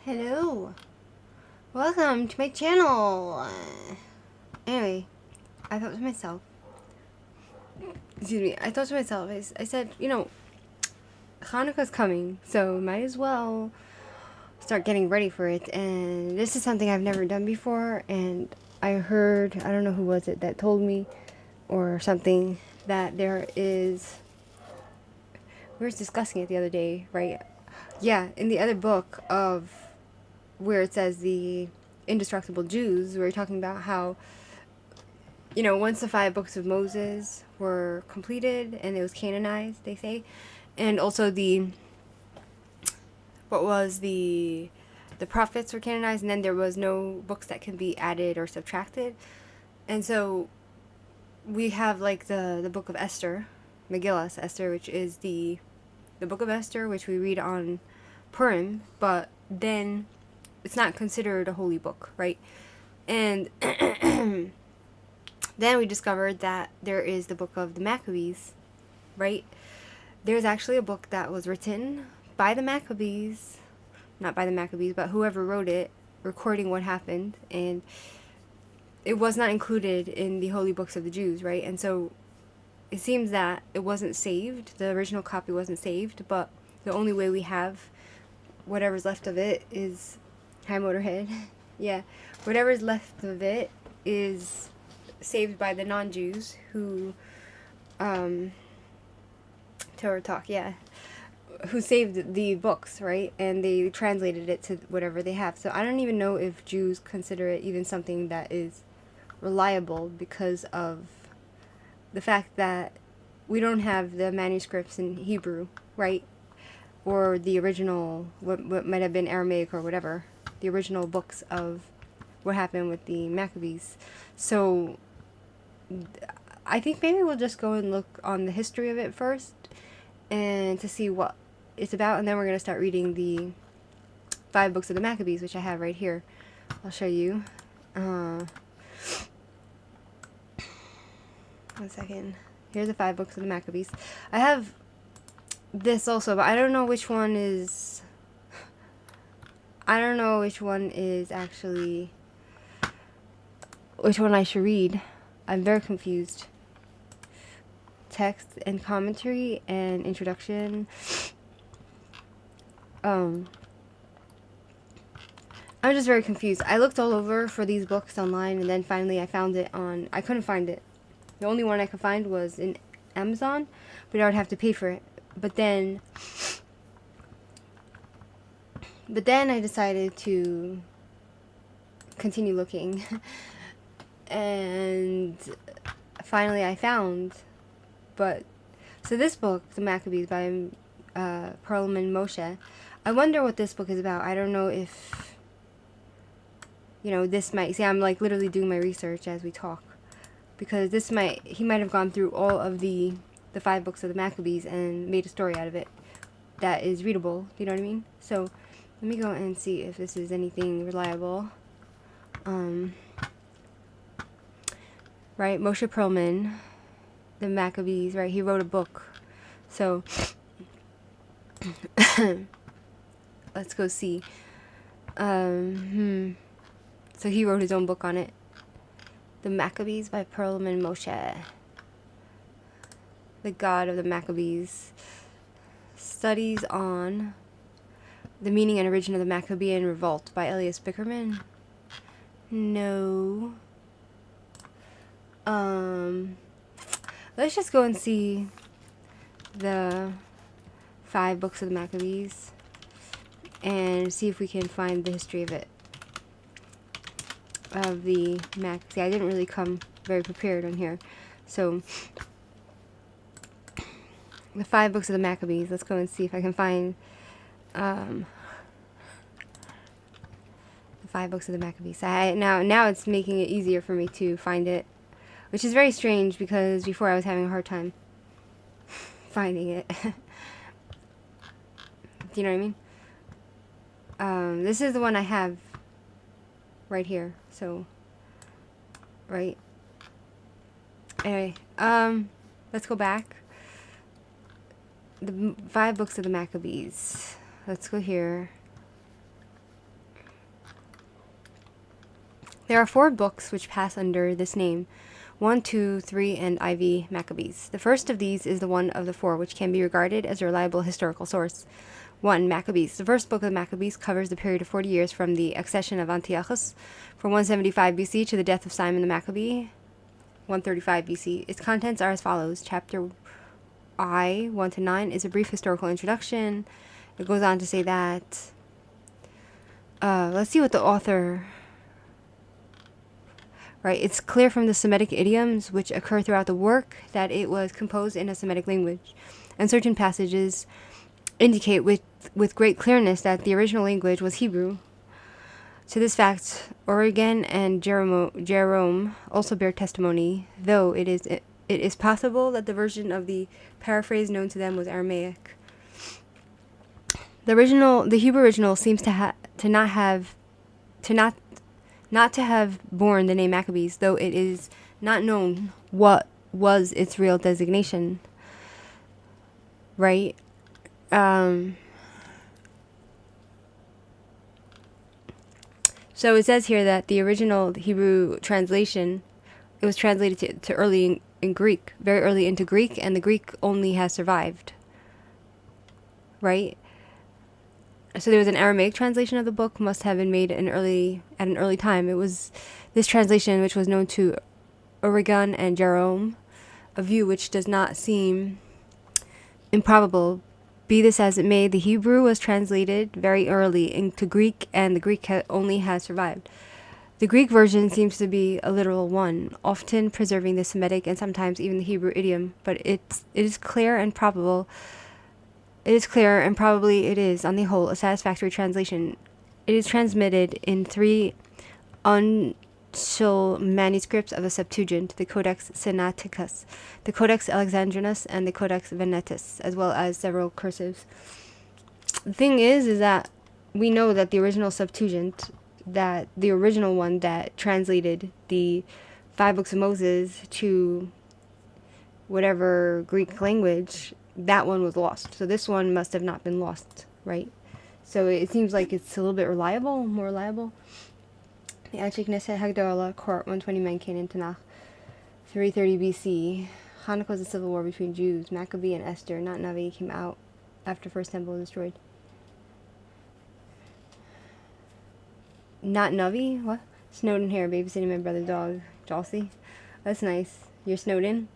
Hello, welcome to my channel. Anyway, I thought to myself, I said, Hanukkah's coming, so might as well start getting ready for it. And this is something I've never done before, and I heard, I don't know who was it that told me, or something, that there is, we were discussing it the other day, right? Yeah, in the other book of where it says the indestructible Jews, we were talking about how, once the 5 books of Moses were completed and it was canonized, they say, and also the prophets were canonized, and then there was no books that can be added or subtracted. And so we have like the book of Esther, Megillah Esther, which is the book of Esther, which we read on Purim, but then it's not considered a holy book, right? And then we discovered that there is the book of the Maccabees, right? There's actually a book that was written by the Maccabees, not by the Maccabees, but whoever wrote it, recording what happened, and it was not included in the holy books of the Jews, right? And so it seems that it wasn't saved, the original copy wasn't saved, but the only way we have whatever's left of it is, hi Motorhead, yeah, whatever's left of it is saved by the non-Jews who, Torah Talk, yeah, who saved the books, right? And they translated it to whatever they have. So I don't even know if Jews consider it even something that is reliable because of the fact that we don't have the manuscripts in Hebrew, right? Or the original, what might have been Aramaic or whatever, the original books of what happened with the Maccabees. So I think maybe we'll just go and look on the history of it first and to see what it's about, and then we're going to start reading the 5 books of the Maccabees, which I have right here. I'll show you. One second. Here's the 5 books of the Maccabees. I have this also, but I don't know which one is actually which one I should read. I'm very confused. Text and commentary and introduction. I'm just very confused. I looked all over for these books online, and then finally I found it on, I couldn't find it. The only one I could find was in Amazon, but I would have to pay for it. But then I decided to continue looking, and finally I found, so this book, The Maccabees by Perlman Moshe, I wonder what this book is about. I don't know if, this might, see, I'm like literally doing my research as we talk, because he might have gone through all of the 5 books of the Maccabees and made a story out of it that is readable, you know what I mean? So let me go and see if this is anything reliable. Right, Moshe Perlman, the Maccabees, right, he wrote a book. So let's go see. So he wrote his own book on it. The Maccabees by Perlman Moshe. The God of the Maccabees. Studies on the meaning and origin of the Maccabean revolt by Elias Bickerman. No. Let's just go and see the 5 books of the Maccabees and see if we can find the history of it. Of the See, I didn't really come very prepared on here. So, the 5 books of the Maccabees. Let's go and see if I can find the 5 books of the Maccabees. Now it's making it easier for me to find it, which is very strange because before I was having a hard time finding it. Do you know what I mean? This is the one I have right here. So, right. Anyway, let's go back. The 5 books of the Maccabees. Let's go here. There are 4 books which pass under this name: 1, 2, 3, and IV Maccabees. The first of these is the one of the 4 which can be regarded as a reliable historical source. 1. Maccabees. The first book of the Maccabees covers the period of 40 years from the accession of Antiochus from 175 BC to the death of Simon the Maccabee, 135 BC. Its contents are as follows. Chapter I, 1 to 9, is a brief historical introduction. It goes on to say that, let's see what the author... Right, it's clear from the Semitic idioms which occur throughout the work that it was composed in a Semitic language, and certain passages indicate with great clearness that the original language was Hebrew. To this fact, Origen and Jerome also bear testimony, though it is possible that the version of the paraphrase known to them was Aramaic. The Hebrew original seems not to have borne the name Maccabees, though it is not known what was its real designation. Right? So it says here that the original Hebrew translation, it was translated to early in Greek, very early into Greek, and the Greek only has survived. Right? So there was an Aramaic translation of the book, must have been made at an early time. It was this translation which was known to Origen and Jerome, a view which does not seem improbable. Be this as it may, the Hebrew was translated very early into Greek, and the Greek only has survived. The Greek version seems to be a literal one, often preserving the Semitic and sometimes even the Hebrew idiom, but it is clear and probably it is, on the whole, a satisfactory translation. It is transmitted in 3 uncial manuscripts of the Septuagint, the Codex Sinaiticus, the Codex Alexandrinus, and the Codex Venetus, as well as several cursives. The thing is that we know that the original Septuagint, that the original one that translated the 5 books of Moses to whatever Greek language, that one was lost. So this one must have not been lost, right? So it seems like it's a little bit more reliable. The Achik Neset Hagdala, Court 120 Menkain Tanakh, 330 BC. Hanukkah was a civil war between Jews. Maccabee and Esther, not Navi, came out after First Temple was destroyed. Not Navi? What? Snowed in here, babysitting my brother's dog, Jalsey. That's nice. You're snowed in?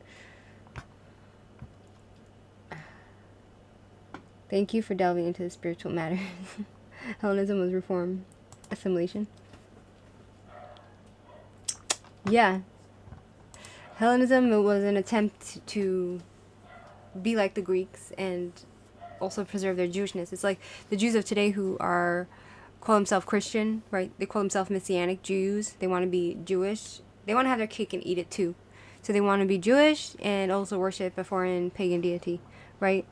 Thank you for delving into the spiritual matters. Hellenism was reform. Assimilation. Yeah. Hellenism was an attempt to be like the Greeks and also preserve their Jewishness. It's like the Jews of today who call themselves Christian, right? They call themselves Messianic Jews. They want to be Jewish. They want to have their cake and eat it too. So they want to be Jewish and also worship a foreign pagan deity, right?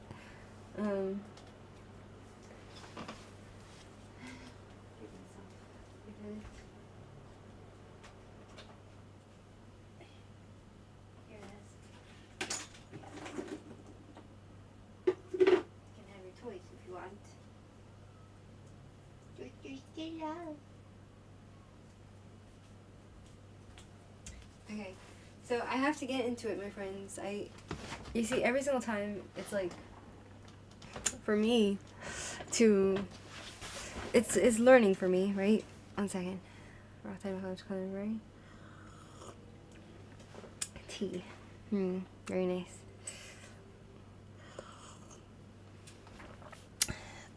Okay, so I have to get into it, my friends. You see, every single time, it's like, for me, it's learning for me, right? 1 second. Right? Tea. Very nice.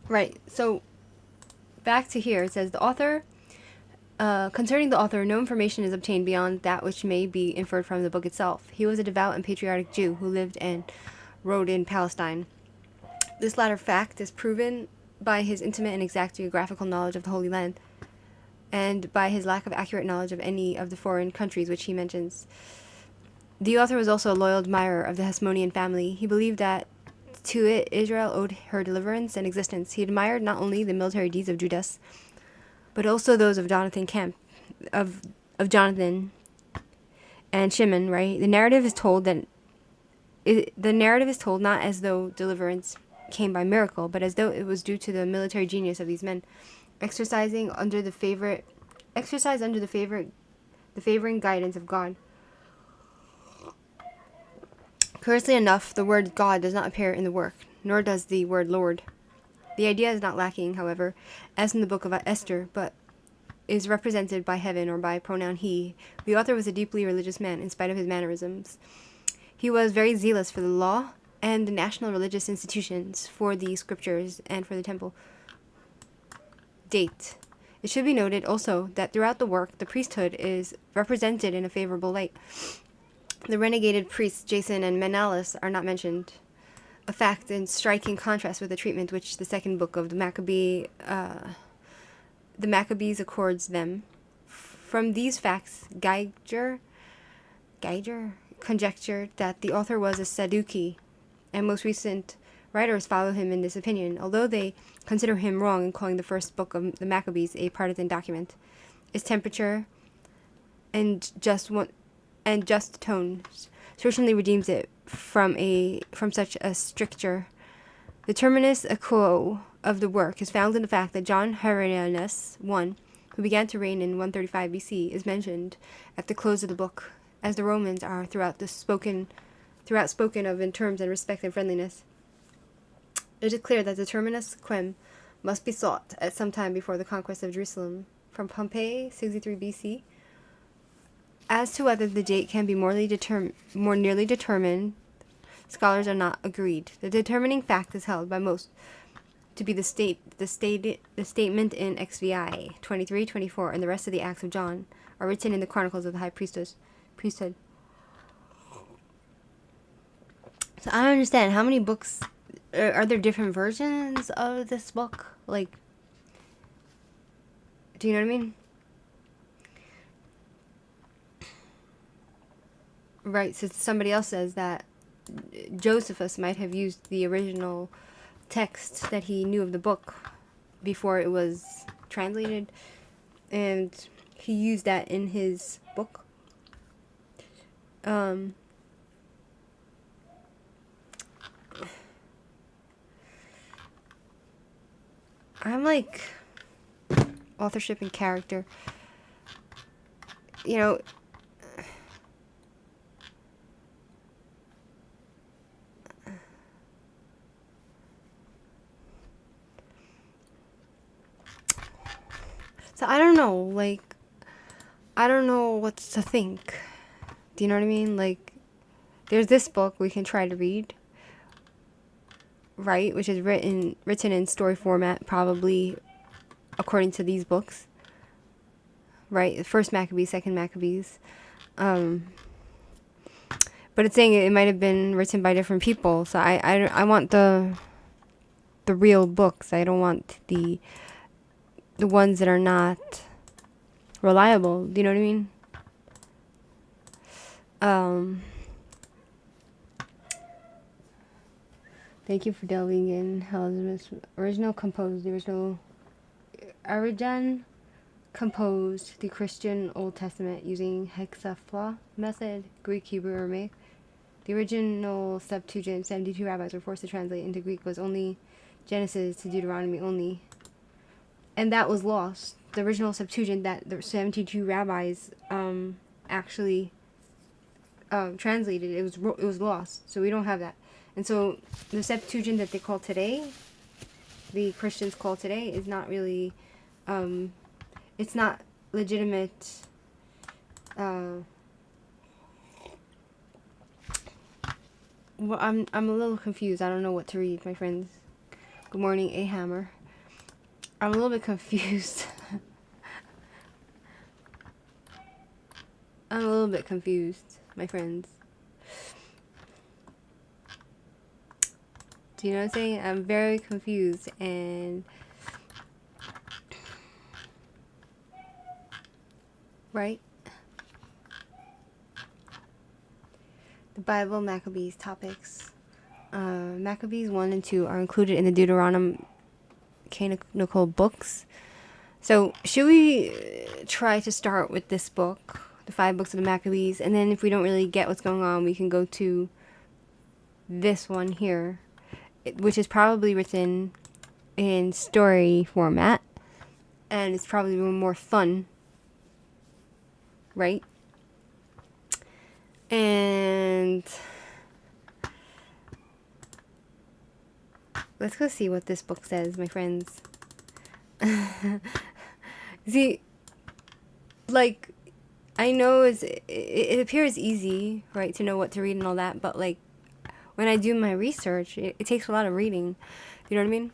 Right, so back to here, it says the author, concerning the author, no information is obtained beyond that which may be inferred from the book itself. He was a devout and patriotic Jew who lived and wrote in Palestine. This latter fact is proven by his intimate and exact geographical knowledge of the Holy Land, and by his lack of accurate knowledge of any of the foreign countries which he mentions. The author was also a loyal admirer of the Hasmonean family. He believed that to it Israel owed her deliverance and existence. He admired not only the military deeds of Judas, but also those of Jonathan and Shimon, right? The narrative is told not as though deliverance came by miracle, but as though it was due to the military genius of these men, exercised under the favorite the favoring guidance of God. Curiously enough, the word God does not appear in the work, nor does the word Lord. The idea is not lacking, however, as in the book of Esther, but is represented by heaven or by pronoun he. The author was a deeply religious man, in spite of his mannerisms. He was very zealous for the law and the national religious institutions, for the scriptures, and for the temple. Date. It should be noted also that throughout the work, the priesthood is represented in a favorable light. The renegated priests Jason and Menelaus are not mentioned, a fact in striking contrast with the treatment which the second book of the Maccabees accords them. From these facts, Geiger conjectured that the author was a Sadducee, and most recent writers follow him in this opinion, although they consider him wrong in calling the first book of the Maccabees a partisan document. Its temperature and just tone certainly redeems it from such a stricture. The terminus quo of the work is found in the fact that John Hyrcanus I, who began to reign in 135 BC, is mentioned at the close of the book, as the Romans are throughout spoken of in terms and respect and friendliness. It is clear that the terminus quem must be sought at some time before the conquest of Jerusalem, from Pompey, 63 BC. As to whether the date can be more nearly determined, scholars are not agreed. The determining fact is held by most to be the statement in XVI 23-24, and the rest of the Acts of John are written in the Chronicles of the High Priesthood. So I don't understand, how many books are there? Different versions of this book? Like, do you know what I mean? Right, so somebody else says that Josephus might have used the original text that he knew of the book before it was translated, and he used that in his book. I'm like, authorship and character, you know, so I don't know, like, I don't know what to think. Do you know what I mean? Like, there's this book we can try to read, right, which is written in story format, probably according to these books, right? The first Maccabees, second Maccabees, but it's saying it might have been written by different people. So I want the real books. I don't want the ones that are not reliable. Do you know what I mean? Thank you for delving in. Original composed the Christian Old Testament using hexapla method, Greek, Hebrew, Aramaic. The original Septuagint, 72 rabbis were forced to translate into Greek, was only Genesis to Deuteronomy only, and that was lost. The original Septuagint that the 72 rabbis actually translated, it was lost, so we don't have that. And so the Septuagint that they call today, the Christians call today, is not really, it's not legitimate. Well, I'm a little confused. I don't know what to read, my friends. Good morning, A Hammer. I'm a little bit confused. I'm a little bit confused, my friends. Do you know what I'm saying? I'm very confused, and right? The Bible, Maccabees topics. Maccabees 1 and 2 are included in the Deuteronomy canonical books. So should we try to start with this book, the 5 books of the Maccabees, and then if we don't really get what's going on, we can go to this one here, which is probably written in story format, and it's probably more fun. right? And let's go see what this book says, my friends. See, like, I know it appears easy, right, to know what to read and all that, but like when I do my research, it takes a lot of reading. You know what I mean?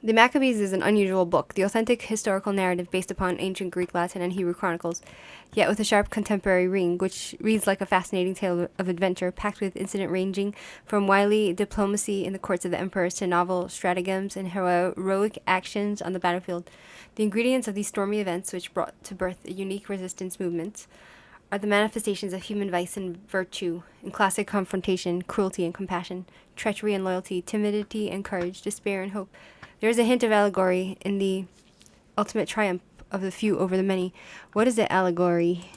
The Maccabees is an unusual book, the authentic historical narrative based upon ancient Greek, Latin, and Hebrew chronicles, yet with a sharp contemporary ring, which reads like a fascinating tale of adventure, packed with incident ranging from wily diplomacy in the courts of the emperors to novel stratagems and heroic actions on the battlefield. The ingredients of these stormy events, which brought to birth a unique resistance movement, are the manifestations of human vice and virtue, in classic confrontation, cruelty and compassion, treachery and loyalty, timidity and courage, despair and hope. There is a hint of allegory in the ultimate triumph of the few over the many. What is the allegory?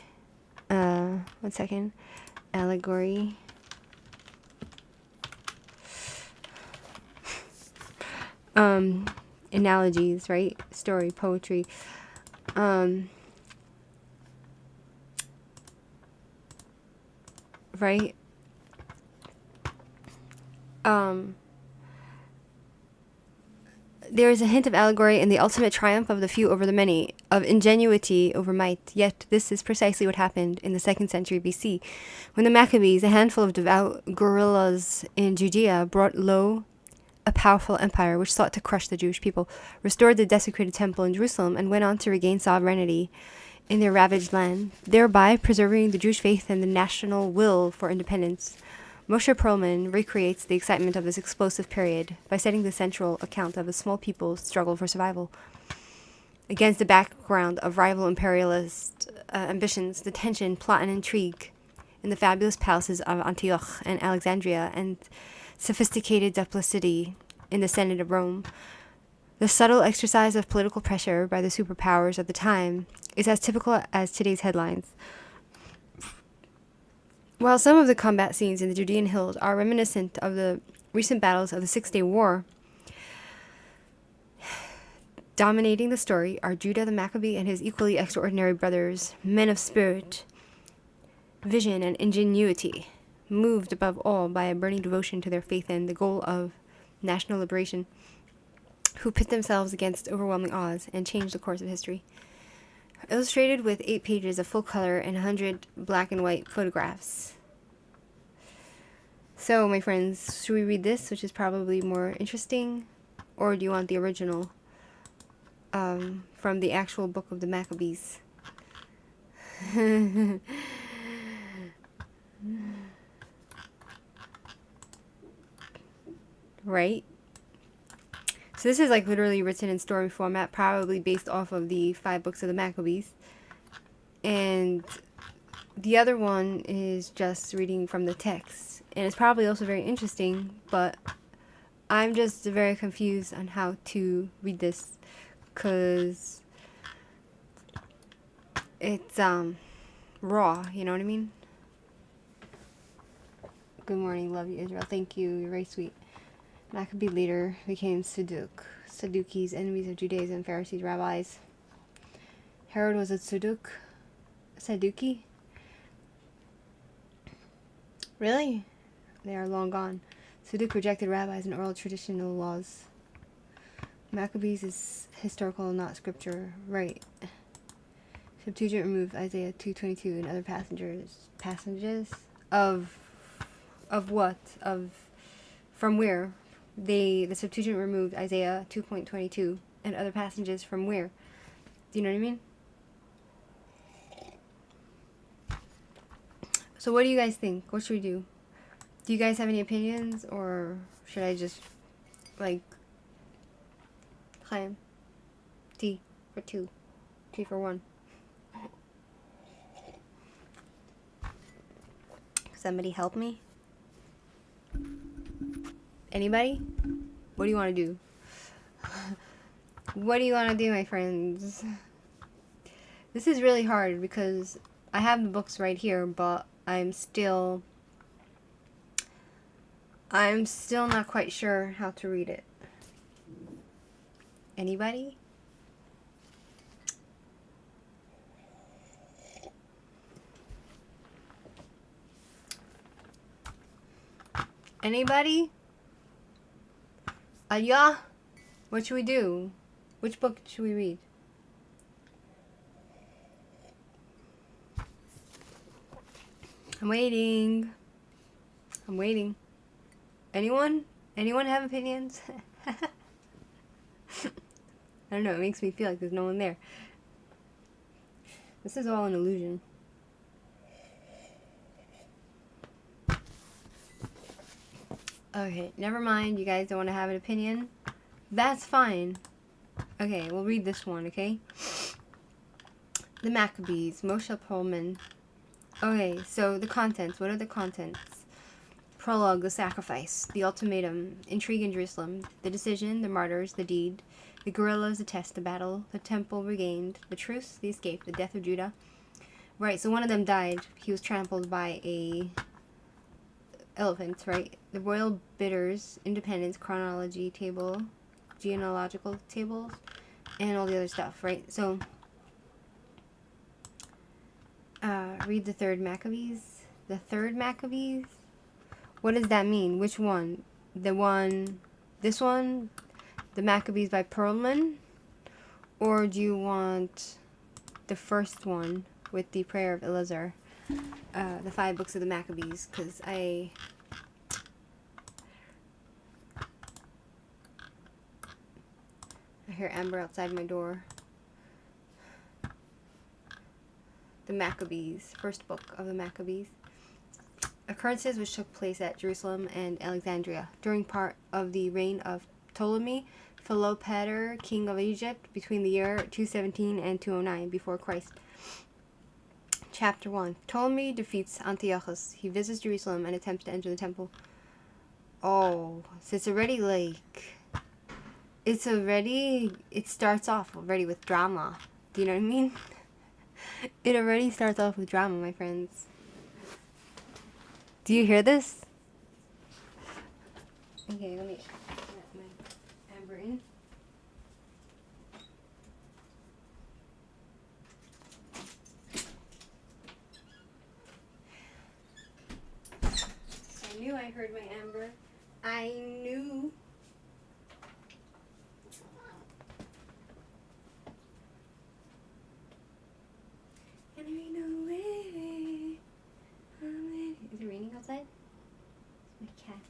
1 second. Allegory. Analogies, right? Story, poetry. Right? There is a hint of allegory in the ultimate triumph of the few over the many, of ingenuity over might. Yet this is precisely what happened in the 2nd century BC, when the Maccabees, a handful of devout guerrillas in Judea, brought low a powerful empire which sought to crush the Jewish people, restored the desecrated temple in Jerusalem, and went on to regain sovereignty in their ravaged land, thereby preserving the Jewish faith and the national will for independence. Moshe Perlman recreates the excitement of this explosive period by setting the central account of a small people's struggle for survival. Against the background of rival imperialist ambitions, the tension, plot, and intrigue in the fabulous palaces of Antioch and Alexandria, and sophisticated duplicity in the Senate of Rome, the subtle exercise of political pressure by the superpowers of the time, is as typical as today's headlines. While some of the combat scenes in the Judean hills are reminiscent of the recent battles of the Six-Day War, dominating the story are Judah the Maccabee and his equally extraordinary brothers, men of spirit, vision, and ingenuity, moved above all by a burning devotion to their faith and the goal of national liberation, who pit themselves against overwhelming odds and change the course of history. Illustrated with 8 pages of full color and 100 black and white photographs. So, my friends, should we read this, which is probably more interesting, or do you want the original from the actual book of the Maccabees? Right? So this is like literally written in story format, probably based off of the 5 books of the Maccabees. And the other one is just reading from the text. And it's probably also very interesting, but I'm just very confused on how to read this, because it's raw, you know what I mean? Good morning, love you, Israel. Thank you, you're very sweet. Maccabee later became Sadducees, enemies of Judaism, Pharisees, rabbis. Herod was a Sadducee? Really? They are long gone. Sadducee rejected rabbis and oral traditional laws. Maccabees is historical, not scripture. Right. Septuagint removed Isaiah 2:22 and other passages of what? From where? The Septuagint removed Isaiah 2.22 and other passages from where? Do you know what I mean? So what do you guys think? What should we do? Do you guys have any opinions, or should I just, like, Chaim, T for 2, T for 1? Somebody help me? Anybody? What do you want to do? What do you want to do, my friends? This is really hard because I have the books right here, but I'm still not quite sure how to read it. Anybody? Anybody? Yeah? What should we do? Which book should we read? I'm waiting. I'm waiting. Anyone? Anyone have opinions? I don't know, it makes me feel like there's no one there. This is all an illusion. Okay, never mind. You guys don't want to have an opinion? That's fine. Okay, we'll read this one, okay? The Maccabees, Moshe Pullman. Okay, so the contents. What are the contents? Prologue, the sacrifice, the ultimatum, intrigue in Jerusalem, the decision, the martyrs, the deed, the guerrillas, the test, the battle, the temple regained, the truce, the escape, the death of Judah. Right, so one of them died. He was trampled by a elephant, right? The royal bidders, independence, chronology table, genealogical tables, and all the other stuff, right? So, read the third Maccabees. The third Maccabees? What does that mean? Which one? The one, this one? The Maccabees by Perlman? Or do you want the first one with the prayer of Elazar? The 5 books of the Maccabees, because I hear Amber outside my door. The Maccabees, first book of the Maccabees. Occurrences which took place at Jerusalem and Alexandria during part of the reign of Ptolemy Philopator, king of Egypt, between the year 217 and 209 before Christ. Chapter 1. Ptolemy defeats Antiochus. He visits Jerusalem and attempts to enter the temple. Oh, so it's already like... It starts off already with drama. Do you know what I mean? It already starts off with drama, my friends. Do you hear this? Okay, let me let my Amber in. I knew I heard my Amber. I knew. And there ain't no way. Is it raining outside? My cat.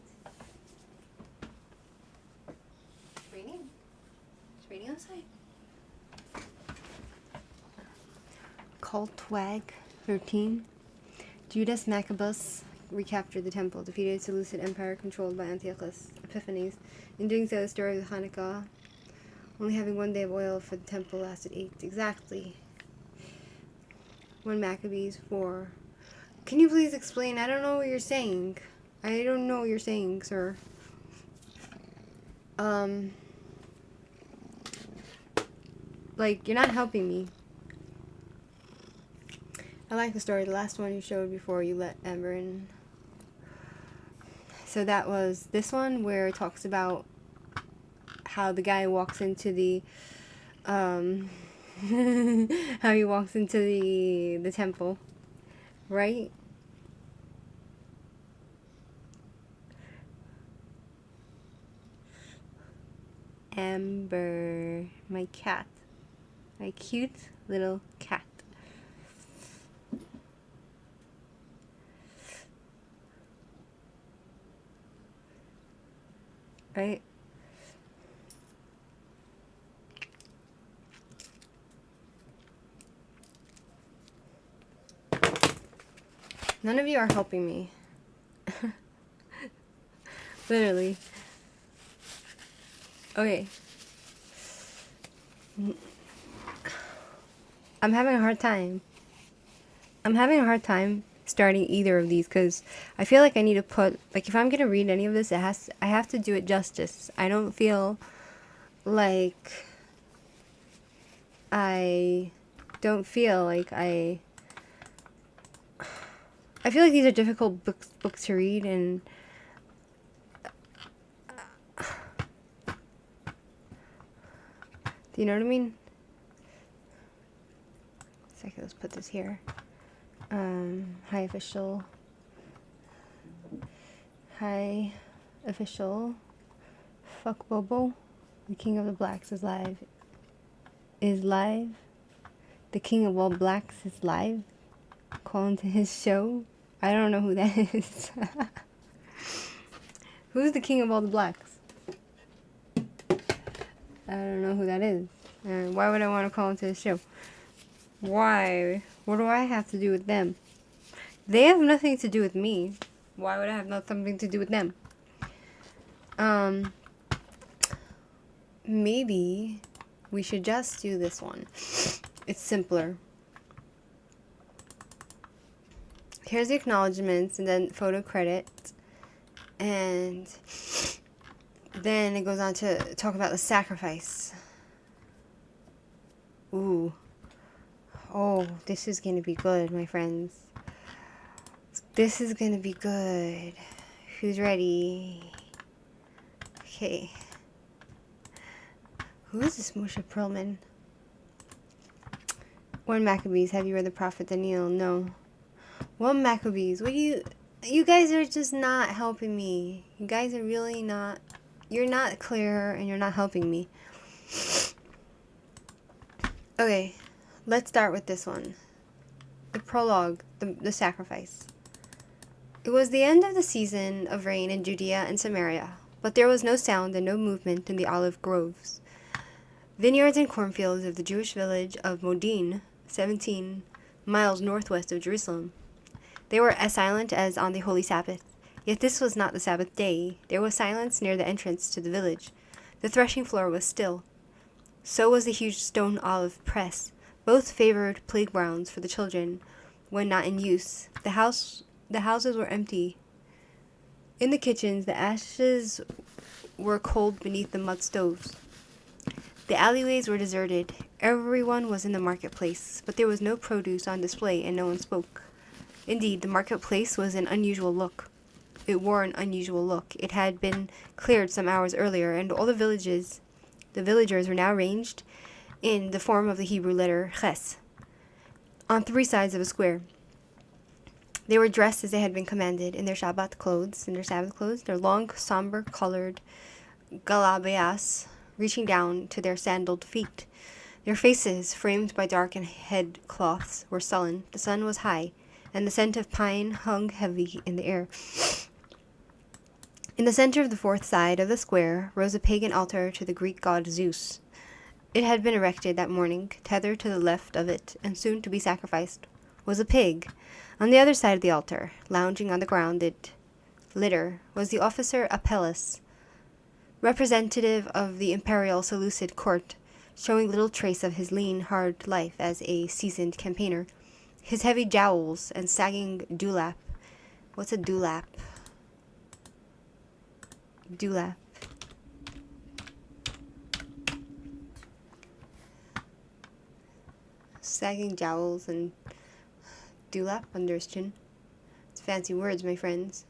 It's raining. It's raining outside. Cult Wag 13. Judas Maccabeus recaptured the temple, defeated Seleucid Empire controlled by Antiochus Epiphanes. In doing so, the story of Hanukkah, only having 1 day of oil for the temple, lasted 8 exactly. 1 Maccabees 4. Can you please explain? I don't know what you're saying. I don't know what you're saying, sir. Like, you're not helping me. I like the story. The last one you showed before you let Amber in. So that was this one where it talks about how the guy walks into the, how he walks into the temple, right? Amber, my cat, my cute little cat. Right? None of you are helping me. Literally. Okay. I'm having a hard time. I'm having a hard time starting either of these because I feel like I need to put, like, if I'm going to read any of this, I have to do it justice. I don't feel like I feel like these are difficult books to read, and do you know what I mean? Second, let's put this here. Hi official. Hi official. Fuck Bobo. The king of the blacks is live. Is live. The king of all blacks is live. Calling to his show. I don't know who that is. Who's the king of all the blacks? I don't know who that is. Why would I want to call into his show? Why? What do I have to do with them? They have nothing to do with me. Why would I have something to do with them? Maybe we should just do this one. It's simpler. Here's the acknowledgements and then photo credit. And then it goes on to talk about the sacrifice. Ooh. Oh, this is going to be good, my friends. This is going to be good. Who's ready? Okay. Who is this Moshe Perlman? 1 Maccabees. Have you read the prophet Daniel? No. 1 Maccabees. What do you guys are just not helping me. You guys are really not. You're not clear and you're not helping me. Okay. Let's start with this one. The prologue. The sacrifice. It was the end of the season of rain in Judea and Samaria, but there was no sound and no movement in the olive groves, vineyards and cornfields of the Jewish village of Modin, 17 miles northwest of Jerusalem. They were as silent as on the holy Sabbath. Yet this was not the Sabbath day. There was silence near the entrance to the village. The threshing floor was still. So was the huge stone olive press. Both favored playgrounds for the children when not in use. The houses were empty. In the kitchens, the ashes were cold beneath the mud stoves. The alleyways were deserted. Everyone was in the marketplace, but there was no produce on display and no one spoke. Indeed, the marketplace was an unusual look. It wore an unusual look. It had been cleared some hours earlier, and all the villagers were now ranged in the form of the Hebrew letter Ches, on 3 sides of a square. They were dressed as they had been commanded, in their Sabbath clothes, their long, somber-colored galabeas reaching down to their sandaled feet. Their faces, framed by darkened head cloths, were sullen. The sun was high, and the scent of pine hung heavy in the air. In the center of the 4th side of the square rose a pagan altar to the Greek god Zeus. It had been erected that morning. Tethered to the left of it, and soon to be sacrificed, was a pig. On the other side of the altar, lounging on the grounded litter, was the officer Apelles, representative of the imperial Seleucid court, showing little trace of his lean, hard life as a seasoned campaigner. His heavy jowls and sagging dewlap. What's a dewlap? Dewlap. Sagging jowls and dewlap under his chin. It's fancy words, my friends.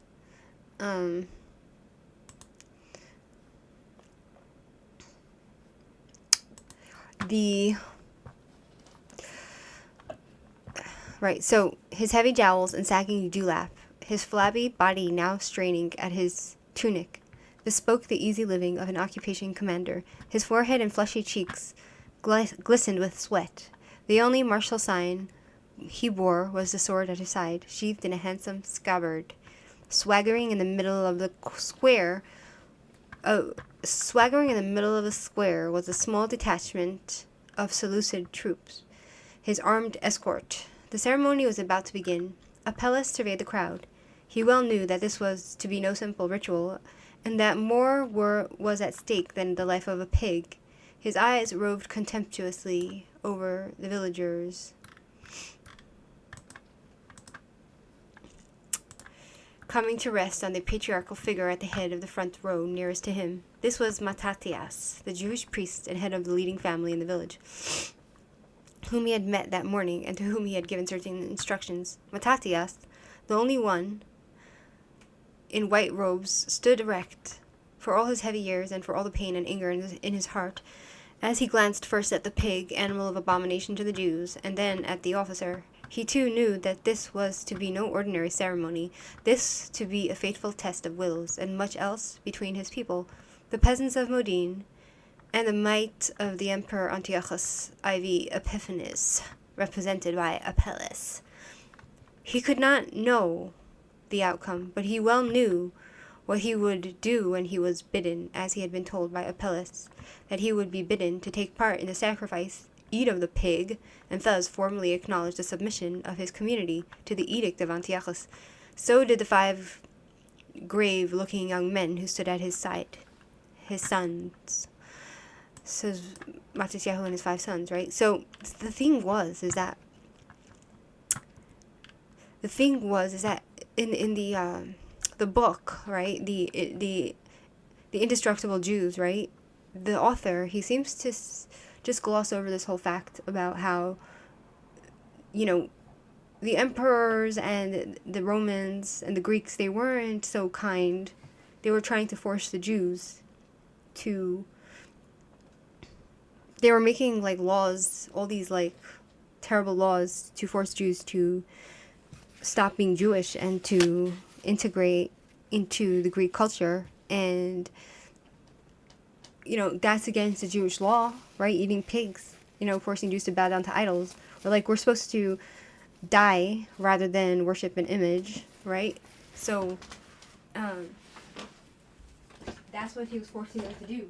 Right, so his heavy jowls and sagging dewlap, his flabby body now straining at his tunic, bespoke the easy living of an occupation commander. His forehead and fleshy cheeks glistened with sweat. The only martial sign he wore was the sword at his side, sheathed in a handsome scabbard. Swaggering in the middle of the square was a small detachment of Seleucid troops, his armed escort. The ceremony was about to begin. Apelles surveyed the crowd. He well knew that this was to be no simple ritual, and that more was at stake than the life of a pig. His eyes roved contemptuously over the villagers, coming to rest on the patriarchal figure at the head of the front row nearest to him. This was Mattathias, the Jewish priest and head of the leading family in the village, whom he had met that morning and to whom he had given certain instructions. Mattathias, the only one in white robes, stood erect, for all his heavy years and for all the pain and anger in his heart, as he glanced first at the pig, animal of abomination to the Jews, and then at the officer. He too knew that this was to be no ordinary ceremony, this to be a fateful test of wills, and much else between his people, the peasants of Modin, and the might of the Emperor Antiochus IV Epiphanes, represented by Apelles. He could not know the outcome, but he well knew what he would do when he was bidden, as he had been told by Apelles, that he would be bidden to take part in the sacrifice, eat of the pig, and thus formally acknowledge the submission of his community to the edict of Antiochus. So did the 5 grave-looking young men who stood at his side, his sons. Says Mattisyahu and his 5 sons, right? So the thing was that in the book, right, the Indestructible Jews, right, the author, he seems to just gloss over this whole fact about how, the emperors and the Romans and the Greeks, they weren't so kind. They were trying to force the Jews to, they were making laws, all these terrible laws to force Jews to stop being Jewish and to integrate into the Greek culture. And that's against the Jewish law, right? Eating pigs, forcing Jews to bow down to idols. Or we're supposed to die rather than worship an image, right? So that's what he was forcing them to do.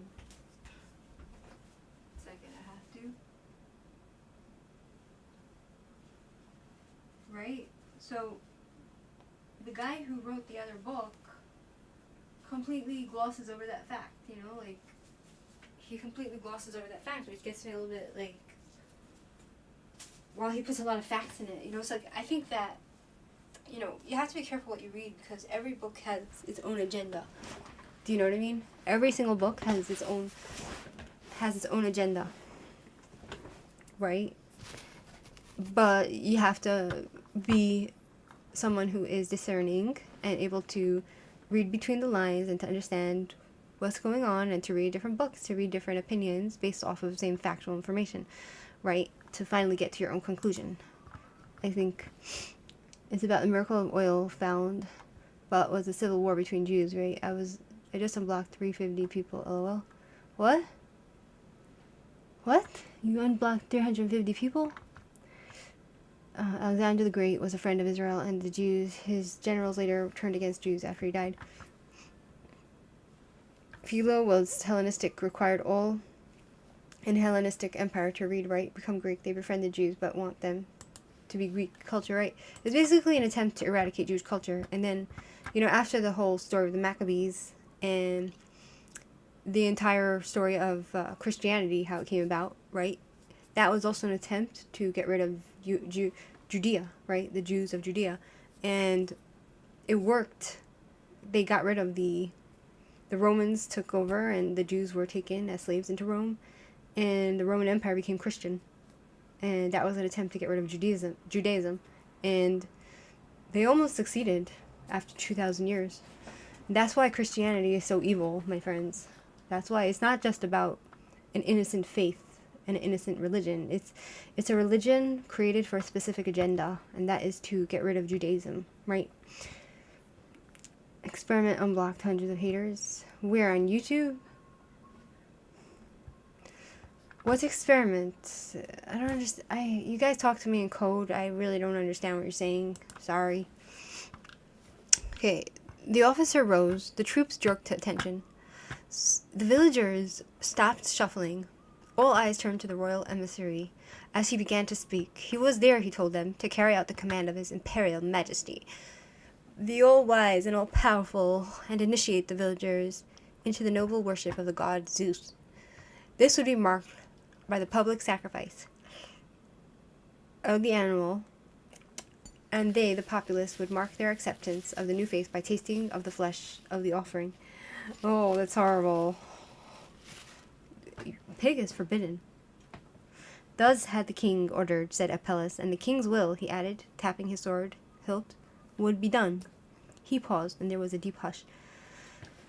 Second, I have to. Right? So the guy who wrote the other book completely glosses over that fact, he completely glosses over that fact, which gets me a little bit while he puts a lot of facts in it, it's I think that, you have to be careful what you read, because every book has its own agenda. Do you know what I mean? Every single book has its own agenda, right? But you have to be someone who is discerning and able to read between the lines and to understand what's going on, and to read different books, to read different opinions based off of the same factual information, right? To finally get to your own conclusion. I think it's about the miracle of oil found, but was a civil war between Jews, right? I just unblocked 350 people, lol. What? What? You unblocked 350 people? Alexander the Great was a friend of Israel and the Jews. His generals later turned against Jews after he died. Philo was Hellenistic, required all in Hellenistic Empire to read, write, become Greek. They befriended Jews, but want them to be Greek culture, right? It's basically an attempt to eradicate Jewish culture. And then, after the whole story of the Maccabees and the entire story of Christianity, how it came about, right? That was also an attempt to get rid of Judea, right? The Jews of Judea. And it worked. They got rid of the Romans took over, and the Jews were taken as slaves into Rome, and the Roman Empire became Christian. And that was an attempt to get rid of Judaism. And they almost succeeded after 2,000 years. And that's why Christianity is so evil, my friends. That's why it's not just about an innocent faith, an innocent religion. It's a religion created for a specific agenda, and that is to get rid of Judaism, right? Experiment unblocked hundreds of haters. We're on YouTube. What's experiment? I don't understand. You guys talk to me in code. I really don't understand what you're saying. Sorry. Okay. The officer rose. The troops jerked to attention. The villagers stopped shuffling. All eyes turned to the royal emissary as he began to speak. He was there, he told them, to carry out the command of his imperial majesty, the all-wise and all-powerful, and initiate the villagers into the noble worship of the god Zeus. This would be marked by the public sacrifice of the animal, and they, the populace, would mark their acceptance of the new faith by tasting of the flesh of the offering. Oh, that's horrible. Pig is forbidden. Thus had the king ordered, said Apelles, and the king's will, he added, tapping his sword hilt, would be done. He paused, and there was a deep hush.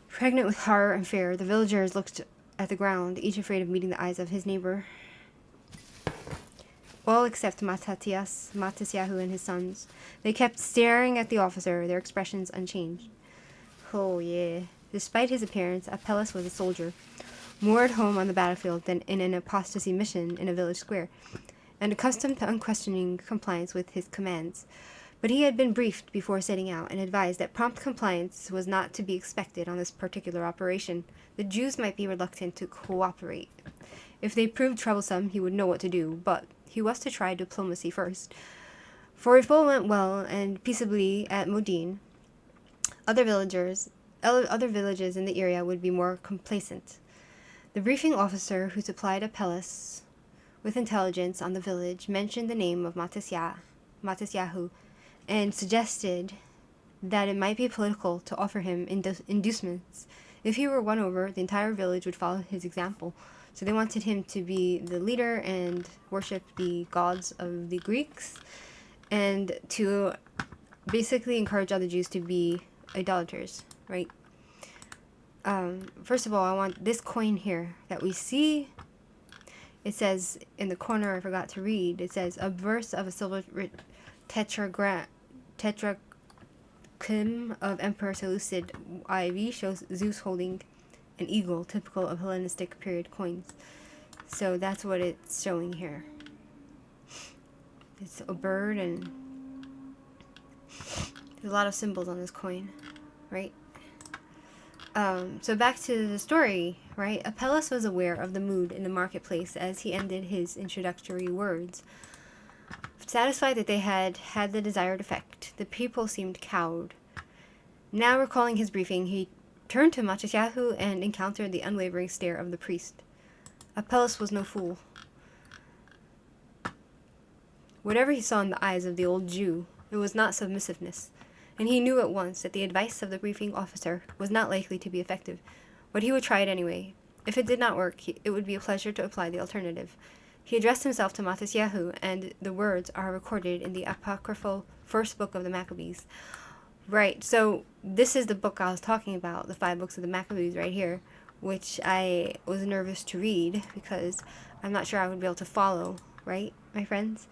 Pregnant with horror and fear, the villagers looked at the ground, each afraid of meeting the eyes of his neighbor. all except Matisyahu and his sons. They kept staring at the officer, their expressions unchanged. Oh, yeah. Despite his appearance, Apelles was a soldier, more at home on the battlefield than in an apostasy mission in a village square, and accustomed to unquestioning compliance with his commands. But he had been briefed before setting out, and advised that prompt compliance was not to be expected on this particular operation. The Jews might be reluctant to cooperate. If they proved troublesome, he would know what to do, but he was to try diplomacy first. For if all went well and peaceably at Modin, other villages in the area would be more complacent. The briefing officer who supplied Apelles with intelligence on the village mentioned the name of Matisyahu, and suggested that it might be political to offer him inducements. If he were won over, the entire village would follow his example. So they wanted him to be the leader and worship the gods of the Greeks, and to basically encourage other Jews to be idolaters, right? First of all, I want this coin here that we see. It says in the corner, I forgot to read, it says, a verse of a silver tetrachym of Emperor Seleucid IV shows Zeus holding an eagle, typical of Hellenistic period coins. So that's what it's showing here. It's a bird, and there's a lot of symbols on this coin, right? So back to the story, right? Apelles was aware of the mood in the marketplace as he ended his introductory words. Satisfied that they had had the desired effect, the people seemed cowed. Now recalling his briefing, he turned to Matisyahu and encountered the unwavering stare of the priest. Apelles was no fool. Whatever he saw in the eyes of the old Jew, it was not submissiveness, and he knew at once that the advice of the briefing officer was not likely to be effective, but he would try it anyway. If it did not work, it would be a pleasure to apply the alternative. He addressed himself to Matisyahu, and the words are recorded in the apocryphal first book of the Maccabees. Right, so this is the book I was talking about, the 5 books of the Maccabees right here, which I was nervous to read because I'm not sure I would be able to follow, right, my friends?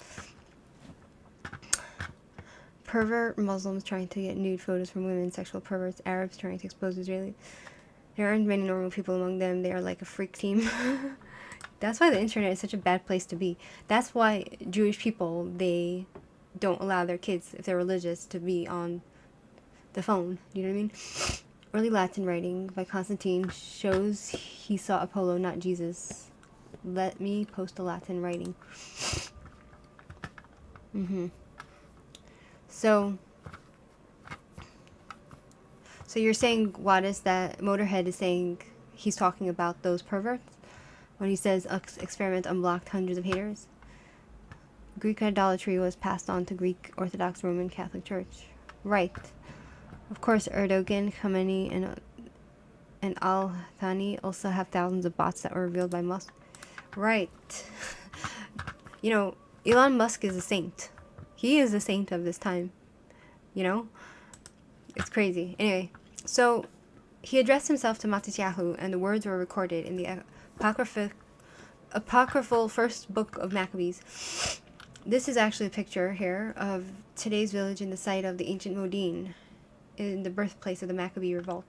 Pervert Muslims trying to get nude photos from women, sexual perverts, Arabs trying to expose Israelis. There aren't many normal people among them. They are like a freak team. That's why the internet is such a bad place to be. That's why Jewish people, they don't allow their kids, if they're religious, to be on the phone. You know what I mean? Early Latin writing by Constantine shows he saw Apollo, not Jesus. Let me post the Latin writing. So you're saying, what is that? Motorhead is saying he's talking about those perverts when he says experiment unblocked hundreds of haters. Greek idolatry was passed on to Greek Orthodox Roman Catholic Church. Right. Of course, Erdogan, Khamenei, and Al-Thani also have thousands of bots that were revealed by Musk. Right. You know, Elon Musk is a saint. He is a saint of this time. You know? It's crazy. Anyway, so he addressed himself to Matisyahu, and the words were recorded in the apocryphal first book of Maccabees. This is actually a picture here of today's village in the site of the ancient Modin, in the birthplace of the Maccabee revolt.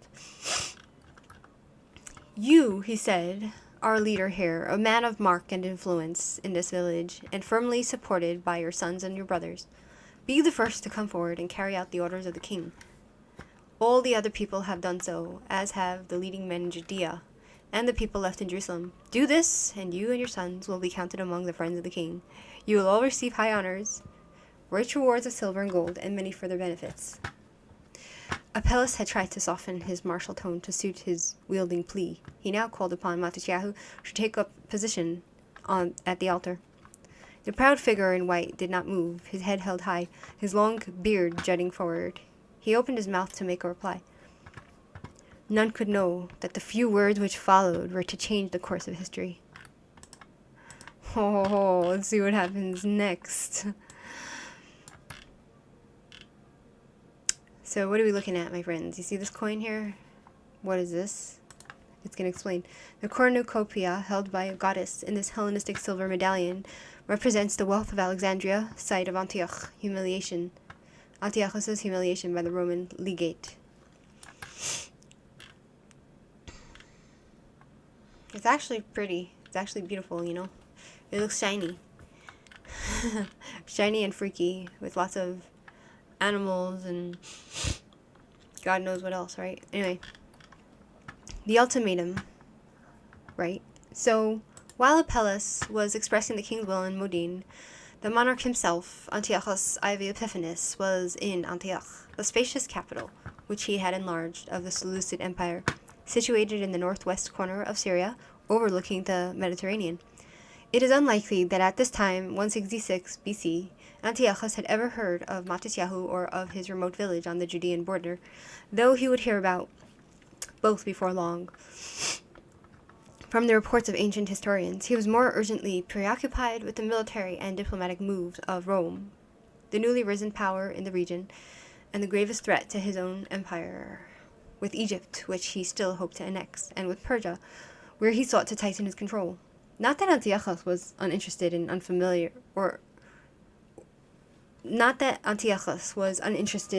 You, he said, are a leader here, a man of mark and influence in this village, and firmly supported by your sons and your brothers. Be the first to come forward and carry out the orders of the king. All the other people have done so, as have the leading men in Judea, and the people left in Jerusalem. Do this, and you and your sons will be counted among the friends of the king. You will all receive high honors, rich rewards of silver and gold, and many further benefits. Apelles had tried to soften his martial tone to suit his wielding plea. He now called upon Matisyahu to take up position at the altar. The proud figure in white did not move, his head held high, his long beard jutting forward. He opened his mouth to make a reply. None could know that the few words which followed were to change the course of history. Oh, let's see what happens next. So what are we looking at, my friends? You see this coin here? What is this? It's going to explain. The cornucopia held by a goddess in this Hellenistic silver medallion represents the wealth of Alexandria, site of Antiochus's humiliation by the Roman legate. It's actually pretty. It's actually beautiful, you know. It looks shiny. Shiny and freaky, with lots of animals and God knows what else, right? Anyway, the ultimatum, right? So, while Apelles was expressing the king's will in Modin, the monarch himself, Antiochus IV Epiphanes, was in Antioch, the spacious capital, which he had enlarged, of the Seleucid Empire, situated in the northwest corner of Syria, overlooking the Mediterranean. It is unlikely that at this time, 166 BC, Antiochus had ever heard of Matisyahu or of his remote village on the Judean border, though he would hear about both before long. From the reports of ancient historians, he was more urgently preoccupied with the military and diplomatic moves of Rome, the newly risen power in the region, and the gravest threat to his own empire, with Egypt, which he still hoped to annex, and with Persia, where he sought to tighten his control. Not that Antiochus was uninterested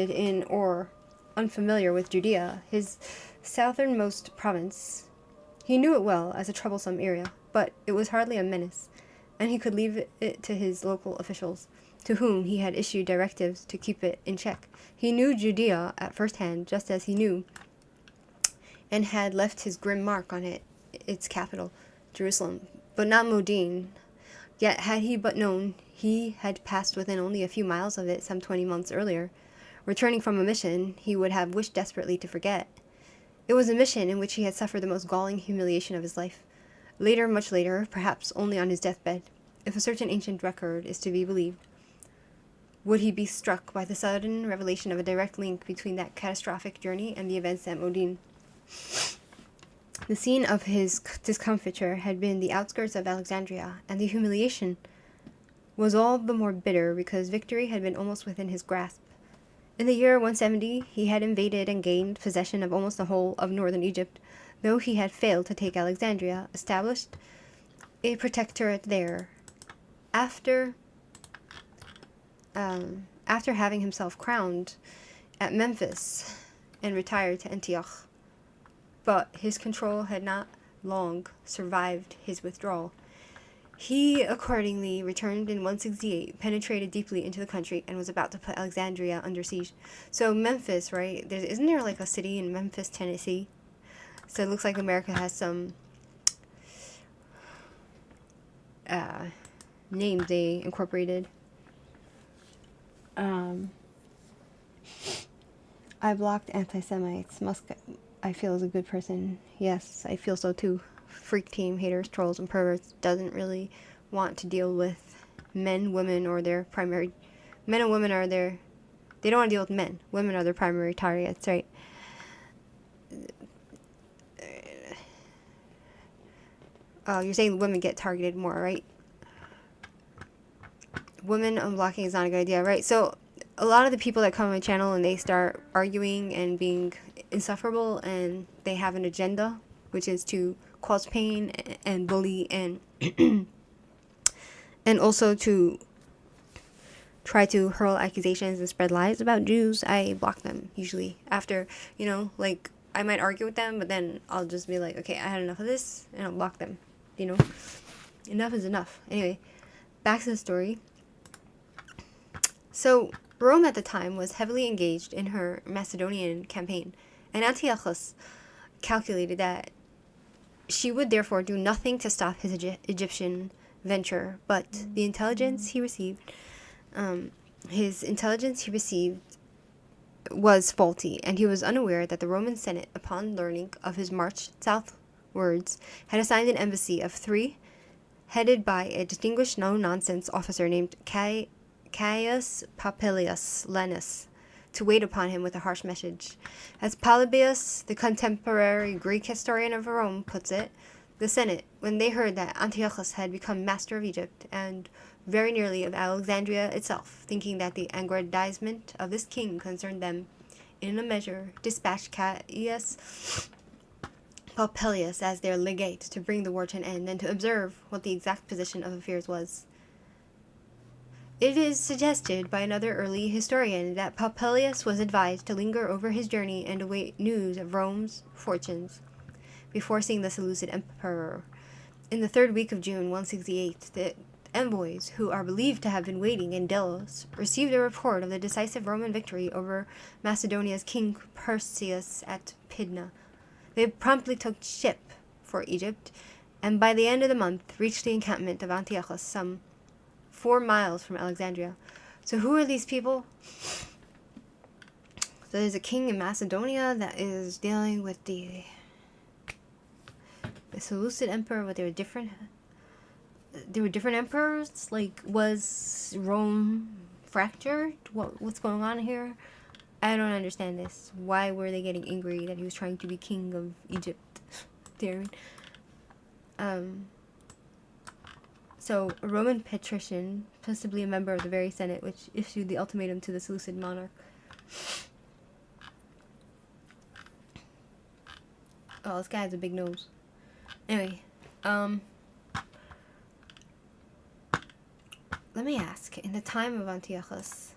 in or unfamiliar with Judea, his southernmost province. He knew it well as a troublesome area, but it was hardly a menace, and he could leave it to his local officials, to whom he had issued directives to keep it in check. He knew Judea at first hand, just as he knew and had left his grim mark on it, its capital, Jerusalem, but not Modin. Yet had he but known, he had passed within only a few miles of it some 20 months earlier. Returning from a mission he would have wished desperately to forget. It was a mission in which he had suffered the most galling humiliation of his life. Later, much later, perhaps only on his deathbed, if a certain ancient record is to be believed, would he be struck by the sudden revelation of a direct link between that catastrophic journey and the events at Modin. The scene of his discomfiture had been the outskirts of Alexandria, and the humiliation was all the more bitter because victory had been almost within his grasp. In the year 170, he had invaded and gained possession of almost the whole of northern Egypt, though he had failed to take Alexandria, established a protectorate there. After having himself crowned at Memphis and retired to Antioch. But his control had not long survived his withdrawal. He accordingly returned in 168, penetrated deeply into the country, and was about to put Alexandria under siege. So Memphis, right? Isn't there like a city in Memphis, Tennessee? So it looks like America has some names they incorporated. I blocked anti-Semites. I feel is a good person. Yes, I feel so too. Freak team, haters, trolls, and perverts doesn't really want to deal with men, women, or their primary... Men and women are their... They don't want to deal with men. Women are their primary targets, right? Oh, you're saying women get targeted more, right? Women unblocking is not a good idea, right? So, a lot of the people that come on my channel and they start arguing and being insufferable, and they have an agenda, which is to cause pain and bully and and also to try to hurl accusations and spread lies about Jews. I block them usually after, like I might argue with them, but then I'll just be like, okay, I had enough of this, and I'll block them. Enough is enough. Anyway, back to the story. So Rome at the time was heavily engaged in her Macedonian campaign, and Antiochus calculated that she would therefore do nothing to stop his Egyptian venture, but the intelligence he received, was faulty, and he was unaware that the Roman Senate, upon learning of his march southwards, had assigned an embassy of 3, headed by a distinguished no-nonsense officer named Caius Popilius Lenus, to wait upon him with a harsh message. As Polybius, the contemporary Greek historian of Rome, puts it, the Senate, when they heard that Antiochus had become master of Egypt, and very nearly of Alexandria itself, thinking that the aggrandizement of this king concerned them in a measure, dispatched Caius Popilius as their legate to bring the war to an end, and to observe what the exact position of affairs was. It is suggested by another early historian that Popilius was advised to linger over his journey and await news of Rome's fortunes before seeing the Seleucid emperor. In the third week of June 168, the envoys, who are believed to have been waiting in Delos, received a report of the decisive Roman victory over Macedonia's king Perseus at Pydna. They promptly took ship for Egypt, and by the end of the month reached the encampment of Antiochus, some 4 miles from Alexandria. So who are these people? So there's a king in Macedonia that is dealing with the Seleucid emperor, but they were different emperors. Like, was Rome fractured? What's going on here? I don't understand this. Why were they getting angry that he was trying to be king of Egypt? So a Roman patrician, possibly a member of the very Senate, which issued the ultimatum to the Seleucid monarch. Oh, this guy has a big nose. Anyway, let me ask, in the time of Antiochus,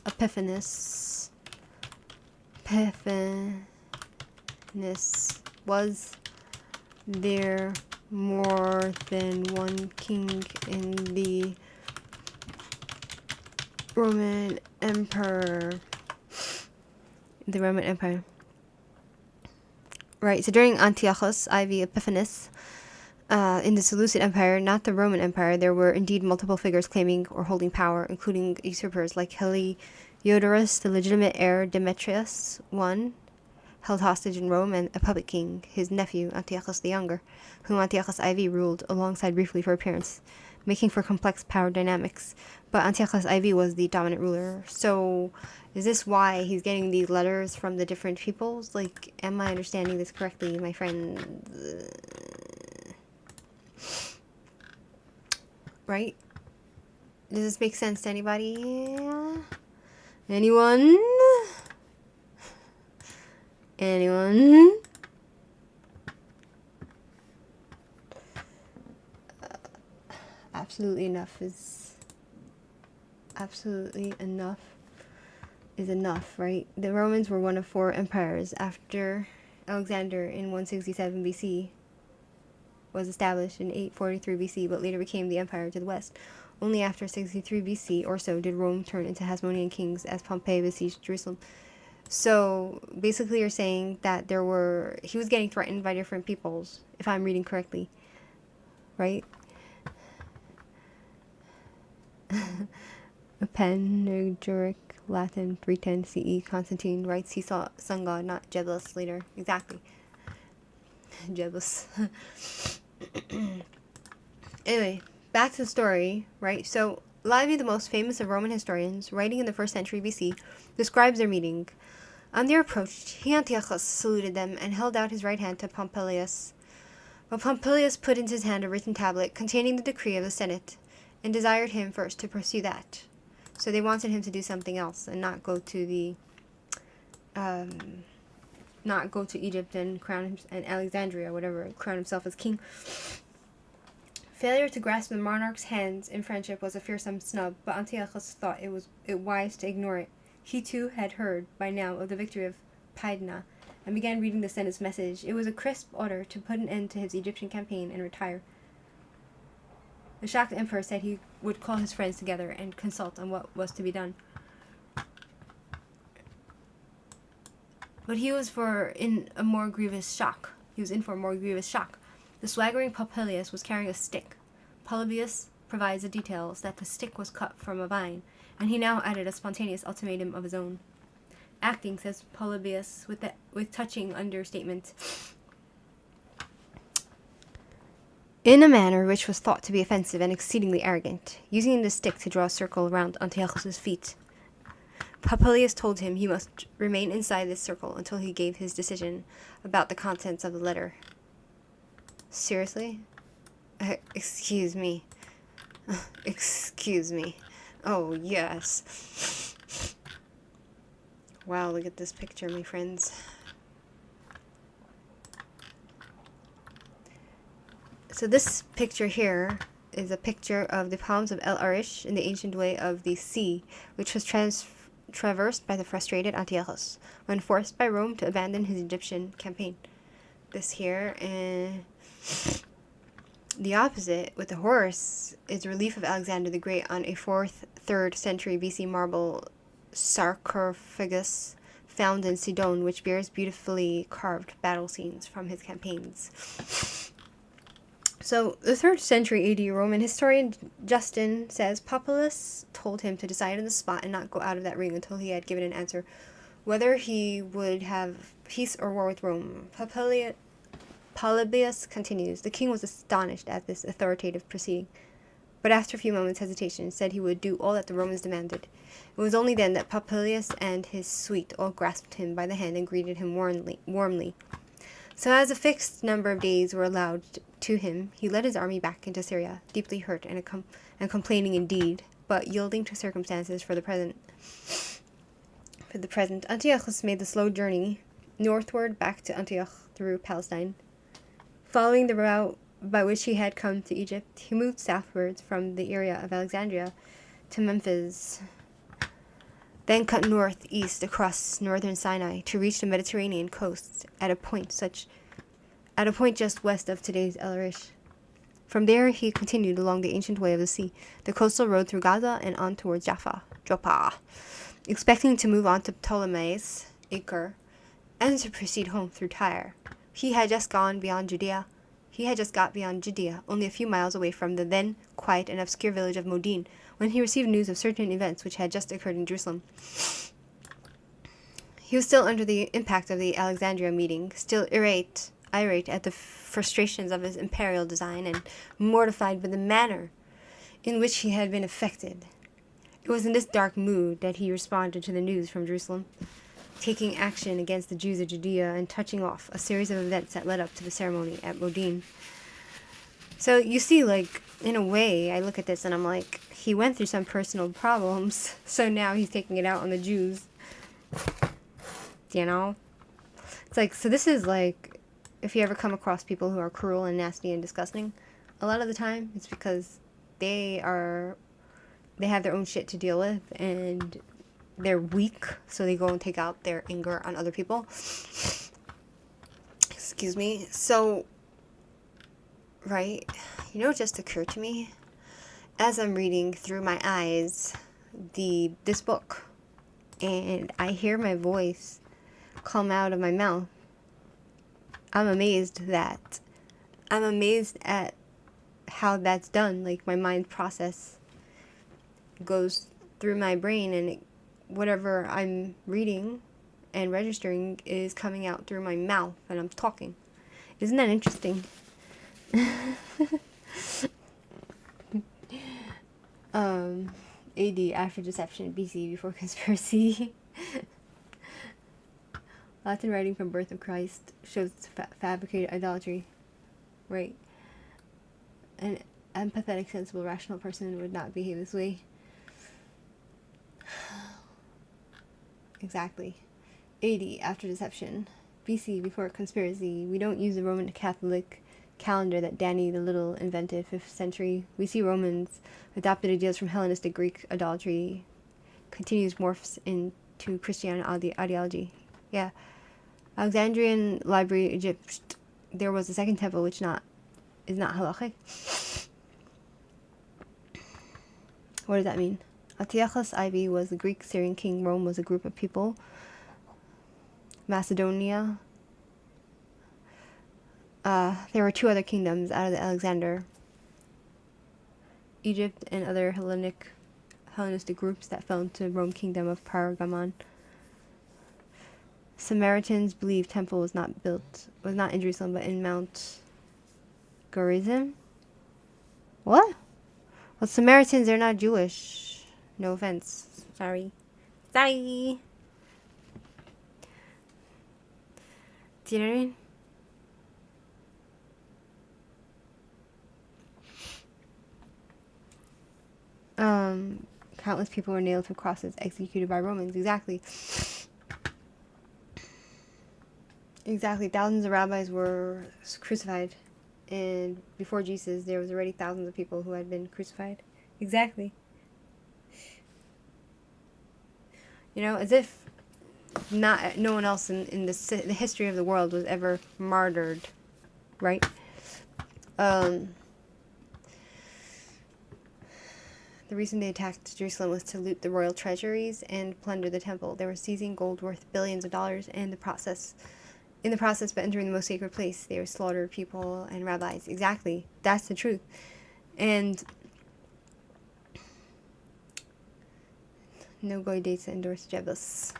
Epiphanes, was there more than one king in the Roman Empire? Right, so during Antiochus IV Epiphanes, in the Seleucid Empire, not the Roman Empire, there were indeed multiple figures claiming or holding power, including usurpers like Heliodorus, the legitimate heir Demetrius I, held hostage in Rome, and a puppet king, his nephew Antiochus the Younger, whom Antiochus IV ruled alongside briefly for appearance, making for complex power dynamics. But Antiochus IV was the dominant ruler. So is this why he's getting these letters from the different peoples? Like, am I understanding this correctly, my friends? Right? Does this make sense to anybody? Anyone? Absolutely enough is enough, right? The Romans were one of 4 empires after Alexander in 167 BC was established in 843 BC, but later became the empire to the west. Only after 63 BC or so did Rome turn into Hasmonean kings as Pompey besieged Jerusalem. So basically you're saying that he was getting threatened by different peoples, if I'm reading correctly, right? Panegyric, Latin, 310 CE, Constantine writes he saw sun god, not Jebus later. Exactly. Jebus. Anyway, back to the story, right? So, Livy, the most famous of Roman historians, writing in the 1st century BC, describes their meeting. On their approach, he, Antiochus, saluted them and held out his right hand to Pompilius. But Pompilius put into his hand a written tablet containing the decree of the Senate, and desired him first to pursue that. So they wanted him to do something else and not go to Egypt and and Alexandria, whatever, crown himself as king. Failure to grasp the monarch's hands in friendship was a fearsome snub, but Antiochus thought it wise to ignore it. He too had heard by now of the victory of Pydna, and began reading the Senate's message. It was a crisp order to put an end to his Egyptian campaign and retire. The shocked emperor said he would call his friends together and consult on what was to be done. But he was in for a more grievous shock. The swaggering Popilius was carrying a stick. Polybius provides the details that the stick was cut from a vine, and he now added a spontaneous ultimatum of his own. Acting, says Polybius, with touching understatement, in a manner which was thought to be offensive and exceedingly arrogant, using the stick to draw a circle around Antiochus's feet. Popilius told him he must remain inside this circle until he gave his decision about the contents of the letter. Seriously? Excuse me. Oh, yes. Wow, look at this picture, my friends. So this picture here is a picture of the palms of El Arish in the ancient way of the sea, which was traversed by the frustrated Antiochus when forced by Rome to abandon his Egyptian campaign. This here, and the opposite with the horse is a relief of Alexander the Great on a 3rd century BC marble sarcophagus found in Sidon, which bears beautifully carved battle scenes from his campaigns. So, the 3rd century AD Roman historian Justin says Populus told him to decide on the spot and not go out of that ring until he had given an answer whether he would have peace or war with Rome. Polybius continues, the king was astonished at this authoritative proceeding, but after a few moments' hesitation said he would do all that the Romans demanded. It was only then that Populus and his suite all grasped him by the hand and greeted him warmly. So as a fixed number of days were allowed to him, he led his army back into Syria, deeply hurt and complaining indeed, but yielding to circumstances for the present. Antiochus made the slow journey northward back to Antioch through Palestine. Following the route by which he had come to Egypt, he moved southwards from the area of Alexandria to Memphis, then cut northeast across northern Sinai to reach the Mediterranean coast at a point just west of today's El Arish. From there, he continued along the ancient way of the sea, the coastal road through Gaza and on towards Joppa, expecting to move on to Ptolemais, Acre, and to proceed home through Tyre. He had just got beyond Judea, only a few miles away from the then quiet and obscure village of Modin, when he received news of certain events which had just occurred in Jerusalem. He was still under the impact of the Alexandria meeting, still irate at the frustrations of his imperial design, and mortified by the manner in which he had been affected. It was in this dark mood that he responded to the news from Jerusalem, taking action against the Jews of Judea and touching off a series of events that led up to the ceremony at Modin. So you see, like, in a way, I look at this and I'm like, he went through some personal problems, so now he's taking it out on the Jews. You know? It's like, so this is like, if you ever come across people who are cruel and nasty and disgusting, a lot of the time it's because they have their own shit to deal with and they're weak, so they go and take out their anger on other people. Excuse me. So, right, you know what just occurred to me? As I'm reading through my eyes this book, and I hear my voice come out of my mouth, I'm amazed at how that's done. Like, my mind process goes through my brain, and whatever I'm reading and registering is coming out through my mouth, and I'm talking. Isn't that interesting? AD, after deception, BC, before conspiracy. Latin writing from birth of Christ shows fabricated idolatry. Right. An empathetic, sensible, rational person would not behave this way. Exactly. AD, after deception. BC, before conspiracy. We don't use the Roman Catholic calendar that Danny the Little invented, 5th century. We see Romans adopted ideas from Hellenistic Greek idolatry, continues morphs into Christian ideology. Yeah. Alexandrian Library, Egypt. There was a second temple which is not halachic. What does that mean? Antiochus IV was the Greek Syrian king. Rome was a group of people. Macedonia. There were 2 other kingdoms out of the Alexander. Egypt and other Hellenistic groups that fell into Rome kingdom of Pergamon. Samaritans believed temple was not in Jerusalem but in Mount Gerizim. What? Well, Samaritans, they're not Jewish. No offense. Sorry. Do you know what I mean? Countless people were nailed to crosses, executed by Romans. Exactly. Thousands of rabbis were crucified. and before Jesus, there was already thousands of people who had been crucified. Exactly. You know, as if no one else in the history of the world was ever martyred, right? The reason they attacked Jerusalem was to loot the royal treasuries and plunder the temple. They were seizing gold worth billions of dollars, and in the process, by entering the most sacred place, they would slaughter people and rabbis. Exactly, that's the truth. And no goy dates to endorse Jebus.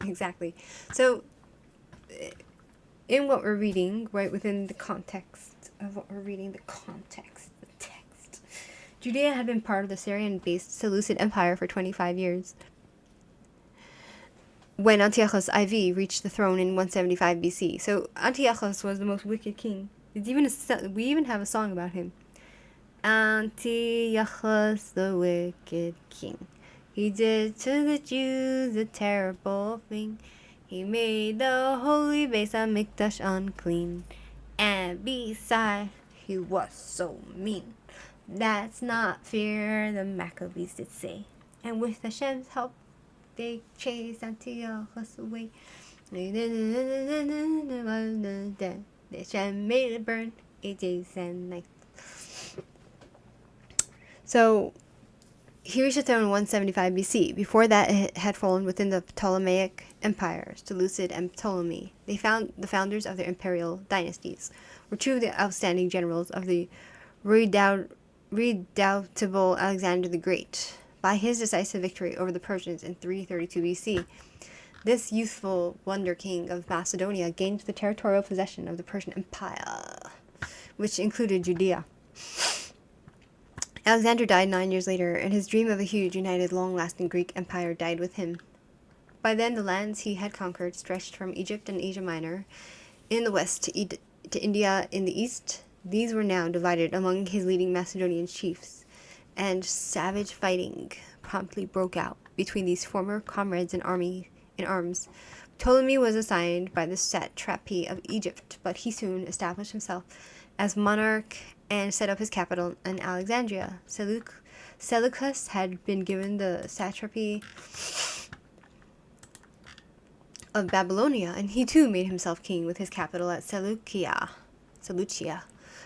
Exactly. So, in what we're reading, right within the context of what we're reading, the text, Judea had been part of the Syrian-based Seleucid Empire for 25 years. When Antiochus IV reached the throne in 175 BC. So Antiochus was the most wicked king. We even have a song about him. Antiochus, the wicked king. He did to the Jews a terrible thing. He made the holy Beis HaMikdash unclean. And besides, he was so mean. That's not fair, the Maccabees did say. And with Hashem's help, they chased Antiochus away. Hashem made it burn 8 days and nights. So, he reached the throne in 175 BC. Before that, it had fallen within the Ptolemaic Empire, Seleucid and Ptolemy. The founders of their imperial dynasties were two of the outstanding generals of the redoubtable Alexander the Great. By his decisive victory over the Persians in 332 BC, this youthful wonder king of Macedonia gained the territorial possession of the Persian Empire, which included Judea. Alexander died 9 years later, and his dream of a huge, united, long-lasting Greek empire died with him. By then, the lands he had conquered stretched from Egypt and Asia Minor in the west to India in the east. These were now divided among his leading Macedonian chiefs, and savage fighting promptly broke out between these former comrades in arms. Ptolemy was assigned by the satrapy of Egypt, but he soon established himself as monarch and set up his capital in Alexandria. Seleucus had been given the satrapy of Babylonia, and he too made himself king with his capital at Seleucia.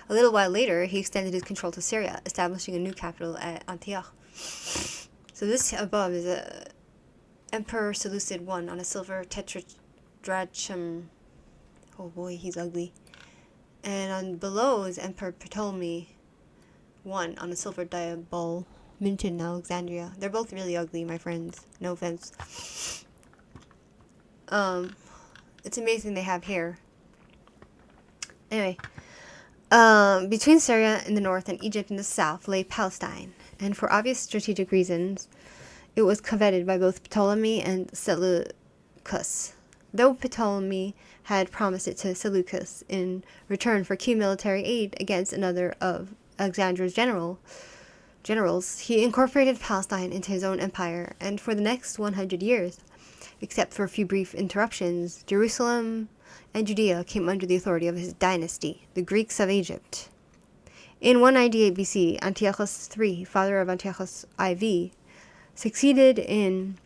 A little while later, he extended his control to Syria, establishing a new capital at Antioch. So this above is a Emperor Seleucid I on a silver tetradrachm. Oh boy, he's ugly. And on below is Emperor Ptolemy I on a silver diabol, minted in Alexandria. They're both really ugly, my friends. No offense. It's amazing they have hair. Anyway, between Syria in the north and Egypt in the south lay Palestine, and for obvious strategic reasons, it was coveted by both Ptolemy and Seleucus. Though Ptolemy had promised it to Seleucus in return for key military aid against another of Alexander's generals, he incorporated Palestine into his own empire, and for the next 100 years, except for a few brief interruptions, Jerusalem and Judea came under the authority of his dynasty, the Greeks of Egypt. In 198 BC, Antiochus III, father of Antiochus IV, succeeded in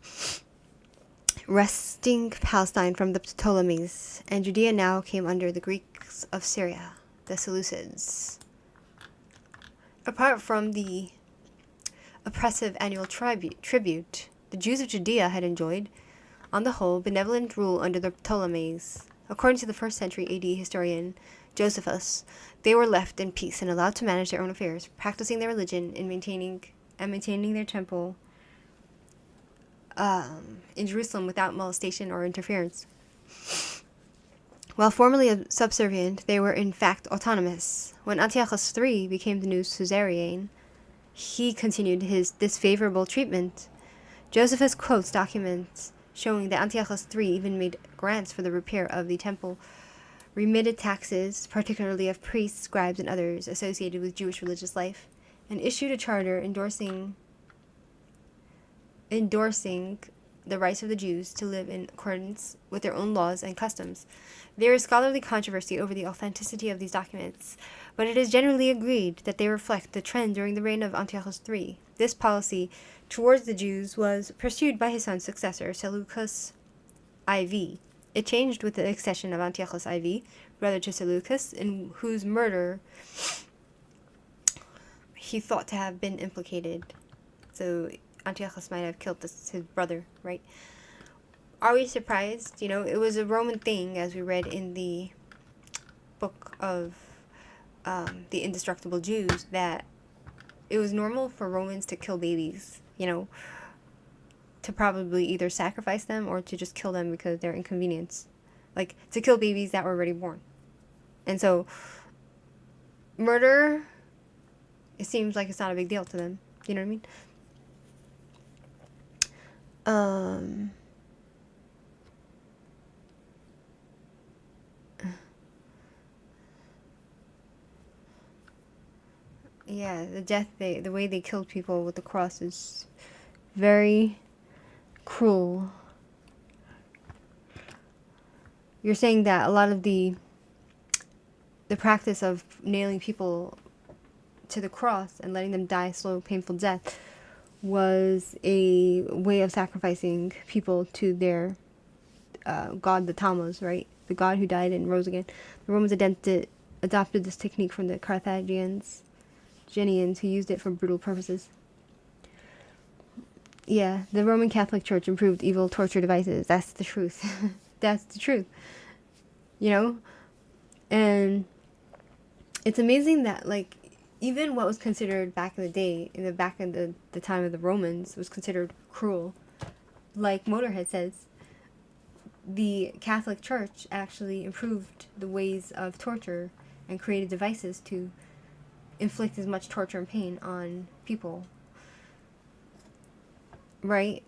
wresting Palestine from the Ptolemies, and Judea now came under the Greeks of Syria, the Seleucids. Apart from the oppressive annual tribute, the Jews of Judea had enjoyed, on the whole, benevolent rule under the Ptolemies. According to the 1st century AD historian Josephus, they were left in peace and allowed to manage their own affairs, practicing their religion and maintaining their temple in Jerusalem without molestation or interference. While formerly subservient, they were in fact autonomous. When Antiochus III became the new suzerain, he continued this favorable treatment. Josephus quotes documents showing that Antiochus III even made grants for the repair of the temple, remitted taxes, particularly of priests, scribes, and others associated with Jewish religious life, and issued a charter endorsing the rights of the Jews to live in accordance with their own laws and customs. There is scholarly controversy over the authenticity of these documents, but it is generally agreed that they reflect the trend during the reign of Antiochus III. This policy towards the Jews was pursued by his son's successor, Seleucus IV. It changed with the accession of Antiochus IV, brother to Seleucus, in whose murder he thought to have been implicated. So Antiochus might have killed his brother, right? Are we surprised? It was a Roman thing, as we read in the book of the Indestructible Jews, that it was normal for Romans to kill babies, to probably either sacrifice them or to just kill them because they're inconvenience. Like, to kill babies that were already born. And so, murder, it seems like it's not a big deal to them. You know what I mean? Yeah, the way they killed people with the cross is very cruel. You're saying that a lot of the practice of nailing people to the cross and letting them die a slow, painful death was a way of sacrificing people to their god, the Tammuz, right? The god who died and rose again. The Romans adopted this technique from the Carthaginians, who used it for brutal purposes. Yeah, the Roman Catholic Church improved evil torture devices. That's the truth. That's the truth. And it's amazing that, like, even what was considered back in the day, back in the time of the Romans, was considered cruel. Like Motorhead says, the Catholic Church actually improved the ways of torture and created devices to inflict as much torture and pain on people. Right?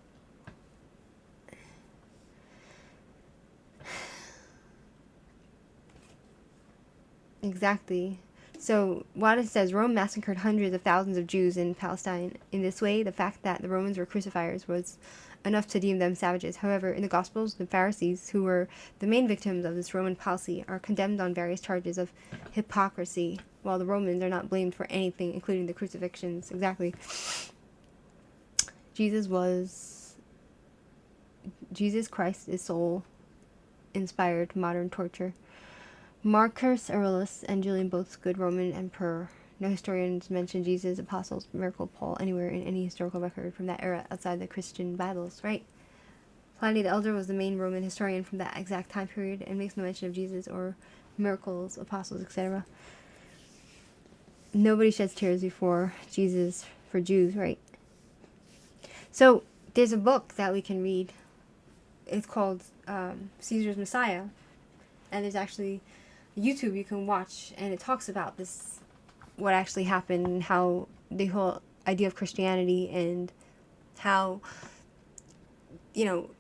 Exactly. So, Wada says, Rome massacred hundreds of thousands of Jews in Palestine. In this way, the fact that the Romans were crucifiers was enough to deem them savages. However, in the Gospels, the Pharisees, who were the main victims of this Roman policy, are condemned on various charges of hypocrisy, while the Romans are not blamed for anything, including the crucifixions. Exactly. Jesus Christ is soul-inspired modern torture. Marcus Aurelius and Julian, both good Roman emperor. No historians mention Jesus, apostles, miracle Paul anywhere in any historical record from that era outside the Christian Bibles, right? Pliny the Elder was the main Roman historian from that exact time period and makes no mention of Jesus or miracles, apostles, etc. Nobody sheds tears before Jesus for Jews, right? So, there's a book that we can read. It's called Caesar's Messiah. And there's actually YouTube you can watch, and it talks about this, what actually happened, and how the whole idea of Christianity, and how,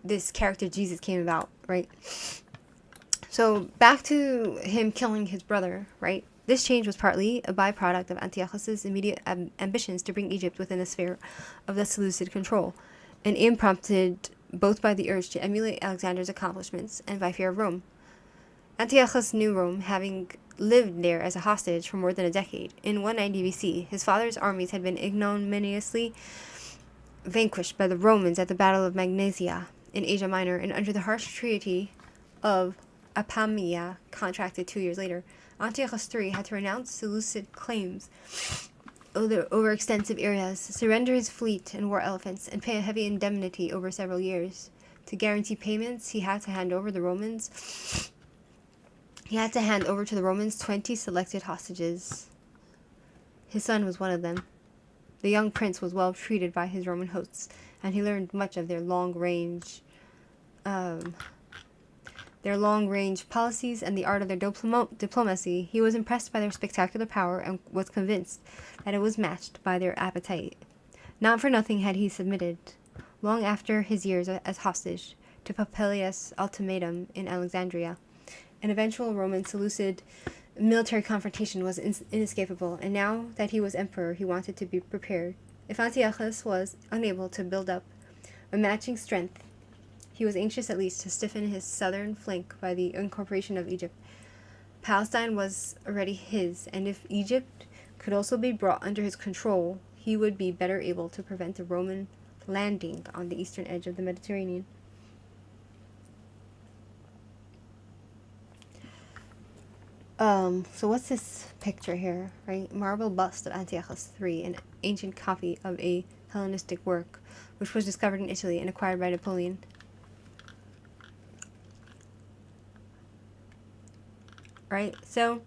this character Jesus came about, right? So, back to him killing his brother, right? This change was partly a byproduct of Antiochus' immediate ambitions to bring Egypt within the sphere of the Seleucid control, an aim prompted both by the urge to emulate Alexander's accomplishments and by fear of Rome. Antiochus knew Rome, having lived there as a hostage for more than a decade. In 190 BC, his father's armies had been ignominiously vanquished by the Romans at the Battle of Magnesia in Asia Minor, and under the harsh treaty of Apamea, contracted 2 years later, Antiochus III had to renounce Seleucid claims over extensive areas, surrender his fleet and war elephants, and pay a heavy indemnity over several years. To guarantee payments, he had to hand over to the Romans 20 selected hostages. His son was one of them. The young prince was well treated by his Roman hosts, and he learned much of their long-range policies and the art of their diplomacy. He was impressed by their spectacular power and was convinced that it was matched by their appetite. Not for nothing had he submitted, long after his years as hostage, to Pompeius' ultimatum in Alexandria. An eventual Roman-Seleucid military confrontation was inescapable, and now that he was emperor, he wanted to be prepared. If Antiochus was unable to build up a matching strength He was anxious at least to stiffen his southern flank by the incorporation of Egypt. Palestine was already his, and if Egypt could also be brought under his control, he would be better able to prevent a Roman landing on the eastern edge of the Mediterranean. So what's this picture here, right? Marble bust of Antiochus III, an ancient copy of a Hellenistic work, which was discovered in Italy and acquired by Napoleon. Right? So,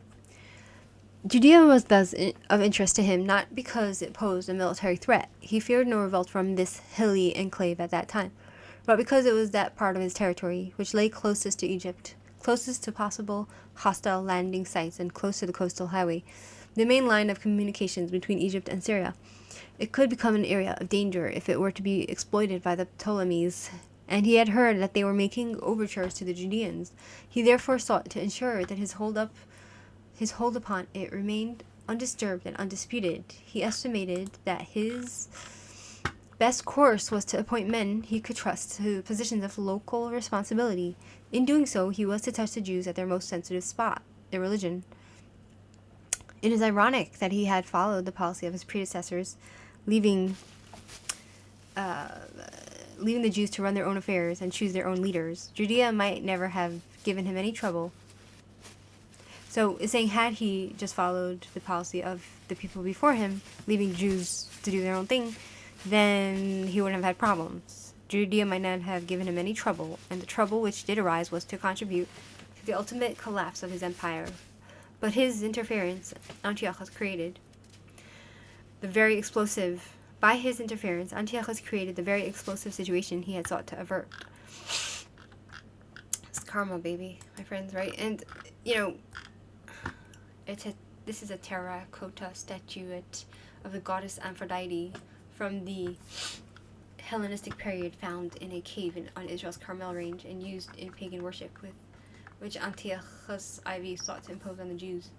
Judea was thus of interest to him, not because it posed a military threat. He feared no revolt from this hilly enclave at that time, but because it was that part of his territory which lay closest to Egypt, closest to possible hostile landing sites, and close to the coastal highway, the main line of communications between Egypt and Syria. It could become an area of danger if it were to be exploited by the Ptolemies, and he had heard that they were making overtures to the Judeans. He therefore sought to ensure that his hold upon it remained undisturbed and undisputed. He estimated that his best course was to appoint men he could trust to positions of local responsibility. In doing so, he was to touch the Jews at their most sensitive spot, their religion. It is ironic that he had followed the policy of his predecessors, leaving the Jews to run their own affairs and choose their own leaders. Judea might never have given him any trouble. So it's saying, had he just followed the policy of the people before him, leaving Jews to do their own thing, then he wouldn't have had problems. Judea might not have given him any trouble, and the trouble which did arise was to contribute to the ultimate collapse of his empire. But his interference, Antiochus created the very explosive situation he had sought to avert. It's karma, baby, my friends, right? And, this is a terracotta statuette of the goddess Aphrodite from the Hellenistic period, found in a cave on Israel's Carmel range and used in pagan worship, with which Antiochus IV sought to impose on the Jews.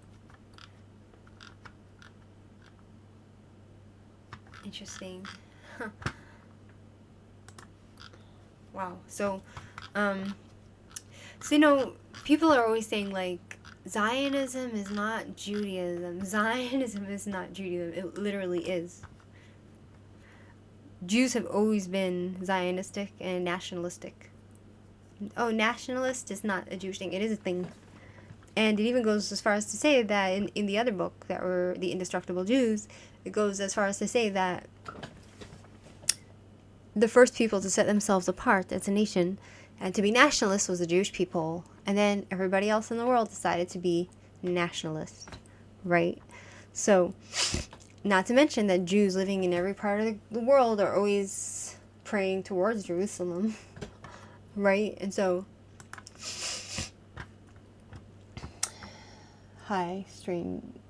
Interesting. Huh. Wow. So, people are always saying, like, Zionism is not Judaism. Zionism is not Judaism. It literally is. Jews have always been Zionistic and nationalistic. Oh, nationalist is not a Jewish thing. It is a thing. And it even goes as far as to say that in the other book, that were the Indestructible Jews, it goes as far as to say that the first people to set themselves apart as a nation and to be nationalists was the Jewish people. And then everybody else in the world decided to be nationalist, right? So, not to mention that Jews living in every part of the world are always praying towards Jerusalem, right? And so,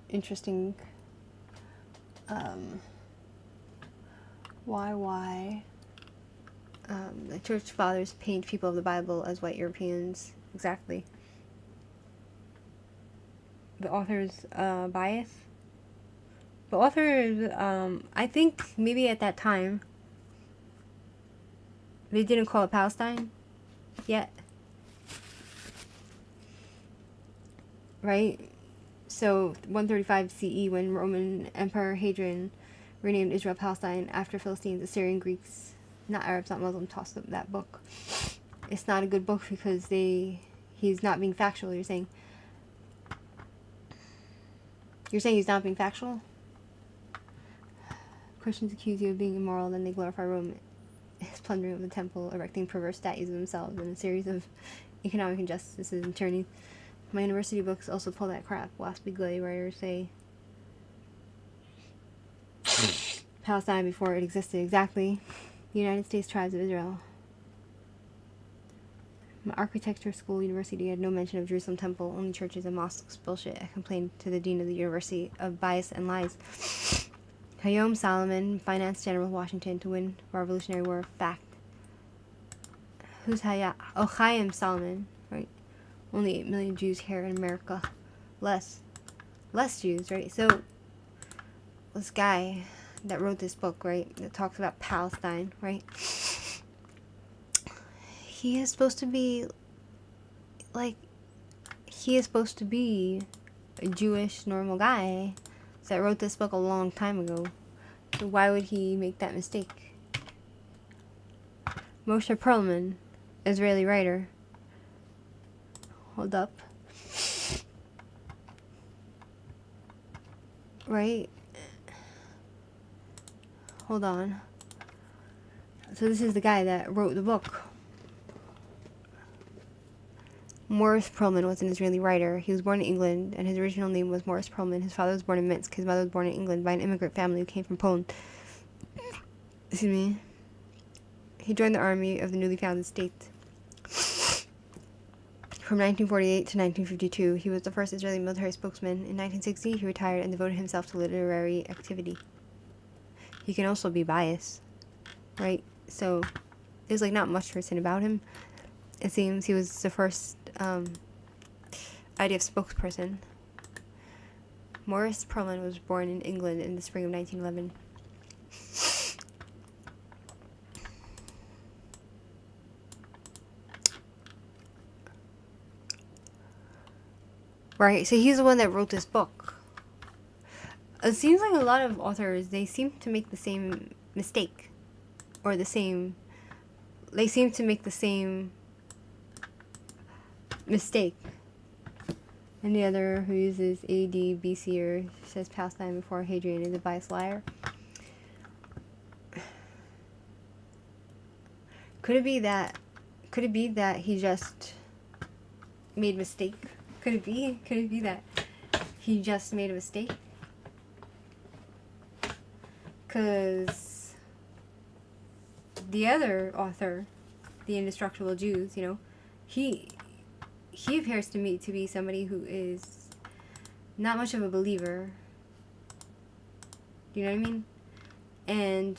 interesting, why the church fathers paint people of the Bible as white Europeans. Exactly. The author's bias. The author, I think maybe at that time, they didn't call it Palestine yet. Right? So, 135 CE, when Roman Emperor Hadrian renamed Israel Palestine after Philistines, Assyrian, Greeks, not Arabs, not Muslims, tossed up that book. It's not a good book because he's not being factual. You're saying he's not being factual? Christians accuse you of being immoral, then they glorify Rome as plundering of the temple, erecting perverse statues of themselves, and a series of economic injustices and tyrannies. My university books also pull that crap. Waspy Glay writers say Palestine before it existed. Exactly. The United States Tribes of Israel. My architecture school university had no mention of Jerusalem temple, only churches and mosques. Bullshit. I complained to the dean of the university of bias and lies. Hayom Solomon financed General Washington to win Revolutionary War. Fact. Who's Hayom? Oh, Chaim Solomon. Right. Only 8 million Jews here in America. Less Jews, right? So, this guy that wrote this book, right, that talks about Palestine, right? he is supposed to be, like, he is supposed to be a Jewish normal guy that wrote this book a long time ago. So why would he make that mistake? Moshe Perlman, Israeli writer. Hold up. Right? Hold on. So this is the guy that wrote the book. Morris Perlman was an Israeli writer. He was born in England, and his original name was Morris Perlman. His father was born in Minsk. His mother was born in England by an immigrant family who came from Poland. Excuse me. He joined the army of the newly founded state. From 1948 to 1952, he was the first Israeli military spokesman. In 1960, he retired and devoted himself to literary activity. He can also be biased, right? So there's like not much written about him. It seems he was the first IDF spokesperson. Morris Perlman was born in England in the spring of 1911. Right, so he's the one that wrote this book. It seems like a lot of authors, they seem to make the same mistake. Or the same... They seem to make the same mistake. Any other who uses AD, BC, or says Palestine before Hadrian is a biased liar? Could it be that he just made a mistake? Could it be that he just made a mistake? Because the other author, The Indestructible Jews, you know, he appears to me to be somebody who is not much of a believer. You know what I mean?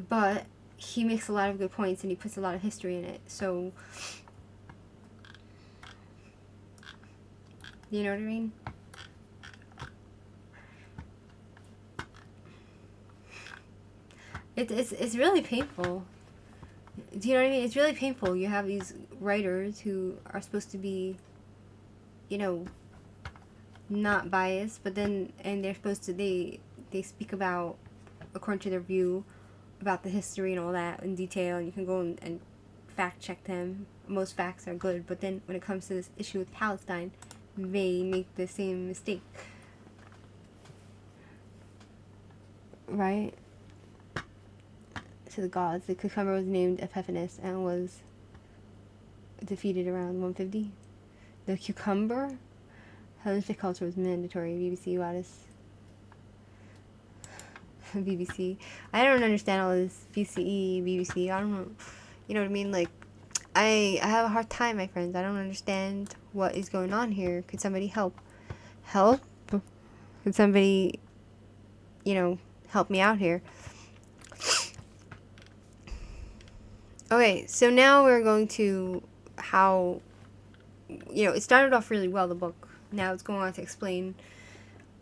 But he makes a lot of good points and he puts a lot of history in it. So, you know what I mean? It's really painful. Do you know what I mean? It's really painful. You have these writers who are supposed to be, you know, not biased, but then, and they're supposed to, they speak about, according to their view, about the history and all that in detail, and you can go and fact check them. Most facts are good, but then when it comes to this issue with Palestine, they make the same mistake. Right? To the gods. The cucumber was named Epiphanes and was defeated around 150. The cucumber? Hellenistic culture was mandatory. BBC Wattis. BBC. I don't understand all this BCE, BBC. I don't know. You know what I mean? Like, I have a hard time, my friends. I don't understand what is going on here. Could somebody help? Help? Could somebody, you know, help me out here? Okay, so now we're going to how, you know, it started off really well, the book. Now it's going on to explain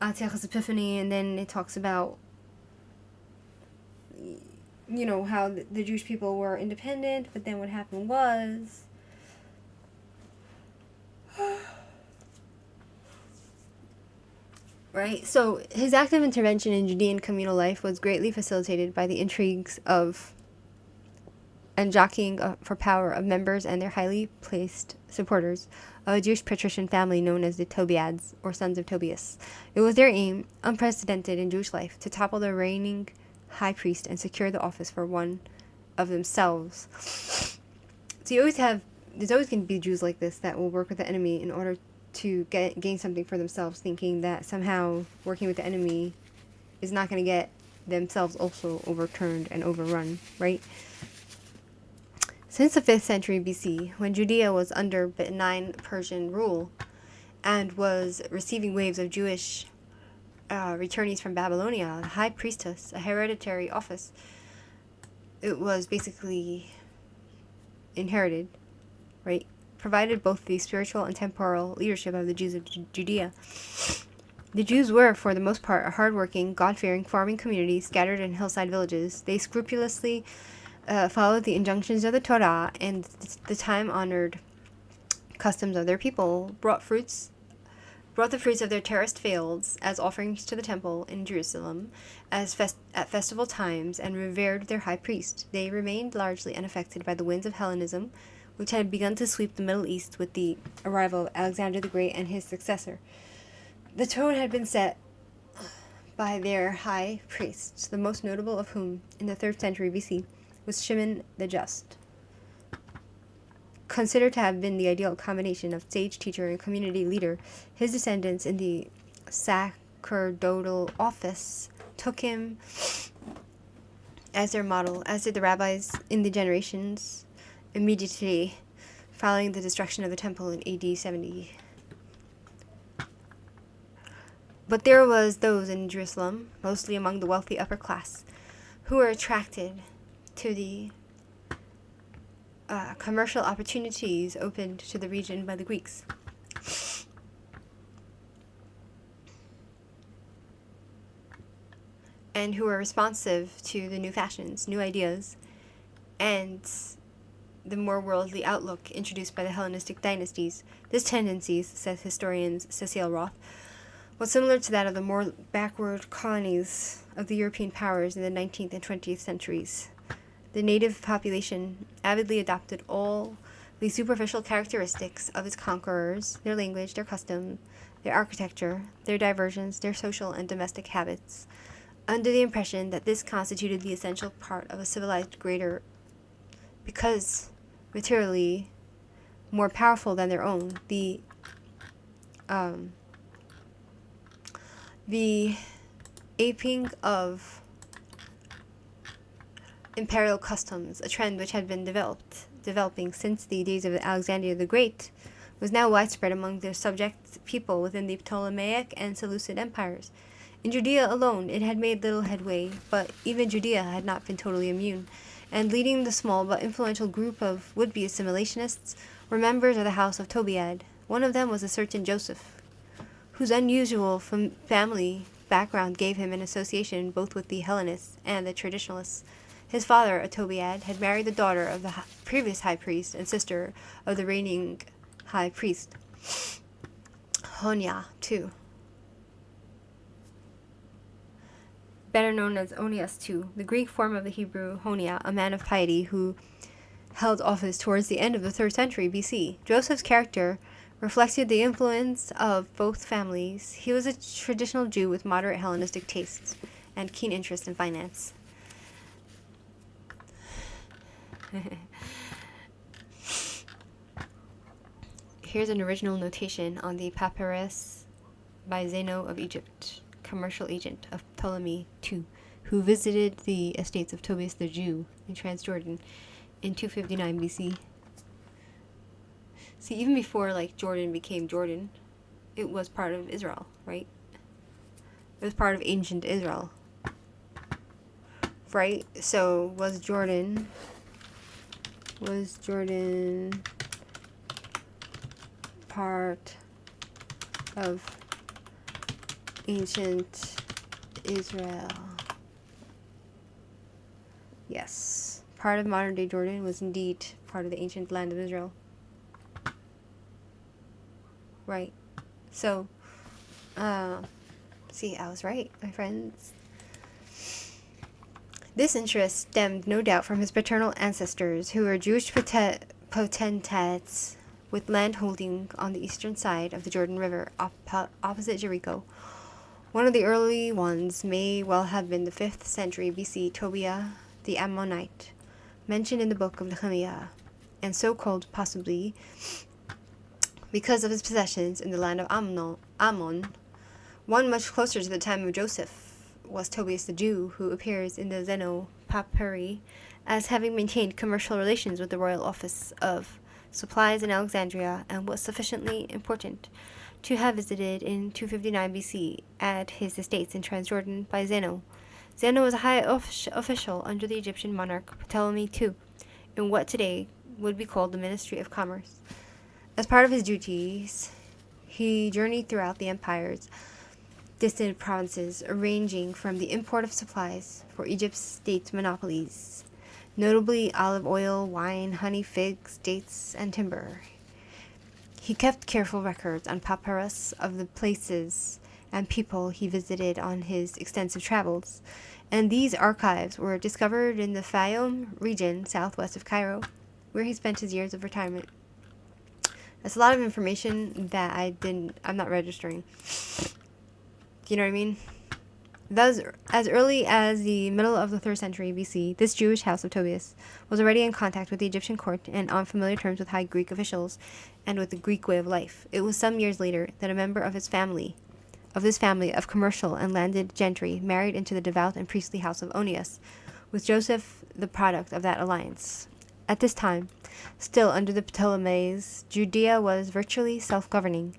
Antiochus Epiphany, and then it talks about, you know, how the Jewish people were independent, but then what happened was, right? So his active intervention in Judean communal life was greatly facilitated by the intrigues of and jockeying for power of members and their highly placed supporters of a Jewish patrician family known as the Tobiads, or sons of Tobias. It was their aim, unprecedented in Jewish life, to topple the reigning high priest and secure the office for one of themselves. So there's always going to be Jews like this that will work with the enemy in order to gain something for themselves, thinking that somehow working with the enemy is not going to get themselves also overturned and overrun, right? Since the 5th century BC, when Judea was under benign Persian rule and was receiving waves of Jewish returnees from Babylonia, the high priestess, a hereditary office, it was basically inherited, right? Provided both the spiritual and temporal leadership of the Jews of Judea. The Jews were, for the most part, a hardworking, God-fearing farming community scattered in hillside villages. They scrupulously followed the injunctions of the Torah and the time-honored customs of their people, brought the fruits of their terraced fields as offerings to the temple in Jerusalem at festival times, and revered their high priest. They remained largely unaffected by the winds of Hellenism, which had begun to sweep the Middle East with the arrival of Alexander the Great and his successor. The tone had been set by their high priests, the most notable of whom, in the 3rd century BC, was Shimon the Just, considered to have been the ideal combination of sage, teacher, and community leader. His descendants in the sacerdotal office took him as their model, as did the rabbis in the generations immediately following the destruction of the temple in AD 70. But there was those in Jerusalem, mostly among the wealthy upper class, who were attracted to the commercial opportunities opened to the region by the Greeks. And who were responsive to the new fashions, new ideas, and the more worldly outlook introduced by the Hellenistic dynasties. This tendency, says historian Cecile Roth, was similar to that of the more backward colonies of the European powers in the 19th and 20th centuries. The native population avidly adopted all the superficial characteristics of its conquerors, their language, their custom, their architecture, their diversions, their social and domestic habits, under the impression that this constituted the essential part of a civilized greater, because materially more powerful than their own. The aping of imperial customs, a trend which had been developing since the days of Alexander the Great, was now widespread among their subject people within the Ptolemaic and Seleucid empires. In Judea alone, it had made little headway, but even Judea had not been totally immune, and leading the small but influential group of would-be assimilationists were members of the house of Tobiad. One of them was a certain Joseph, whose unusual family background gave him an association both with the Hellenists and the traditionalists. His father, Tobiad, had married the daughter of the previous high priest and sister of the reigning high priest, Honia, too, better known as Onias II, the Greek form of the Hebrew Honia, a man of piety who held office towards the end of the 3rd century BC. Joseph's character reflected the influence of both families. He was a traditional Jew with moderate Hellenistic tastes and keen interest in finance. Here's an original notation on the papyrus by Zeno of Egypt, commercial agent of Ptolemy II, who visited the estates of Tobias the Jew in Transjordan in 259 BC. See, even before Jordan became Jordan, it was part of Israel, right? It was part of ancient Israel, right? So was Jordan part of ancient Israel? Yes. Part of modern-day Jordan was indeed part of the ancient land of Israel. Right. So, see, I was right, my friends. This interest stemmed, no doubt, from his paternal ancestors, who were Jewish potentates with land holding on the eastern side of the Jordan River, opposite Jericho. One of the early ones may well have been the 5th century BC Tobiah the Ammonite, mentioned in the book of Nehemiah, and so called possibly because of his possessions in the land of Ammon. One much closer to the time of Joseph was Tobias the Jew, who appears in the Zeno papyri as having maintained commercial relations with the royal office of supplies in Alexandria, and was sufficiently important to have visited in 259 BC at his estates in Transjordan by Zeno. Zeno was a high official under the Egyptian monarch Ptolemy II in what today would be called the Ministry of Commerce. As part of his duties, he journeyed throughout the empire's distant provinces, arranging from the import of supplies for Egypt's state monopolies, notably olive oil, wine, honey, figs, dates, and timber. He kept careful records on papyrus of the places and people he visited on his extensive travels, and these archives were discovered in the Fayoum region southwest of Cairo, where he spent his years of retirement. That's a lot of information that I'm not registering. You know what I mean? Thus, as early as the middle of the 3rd century BC, this Jewish house of Tobias was already in contact with the Egyptian court and on familiar terms with high Greek officials and with the Greek way of life. It was some years later that a member of this family of commercial and landed gentry married into the devout and priestly house of Onias, with Joseph the product of that alliance. At this time, still under the Ptolemies, Judea was virtually self-governing.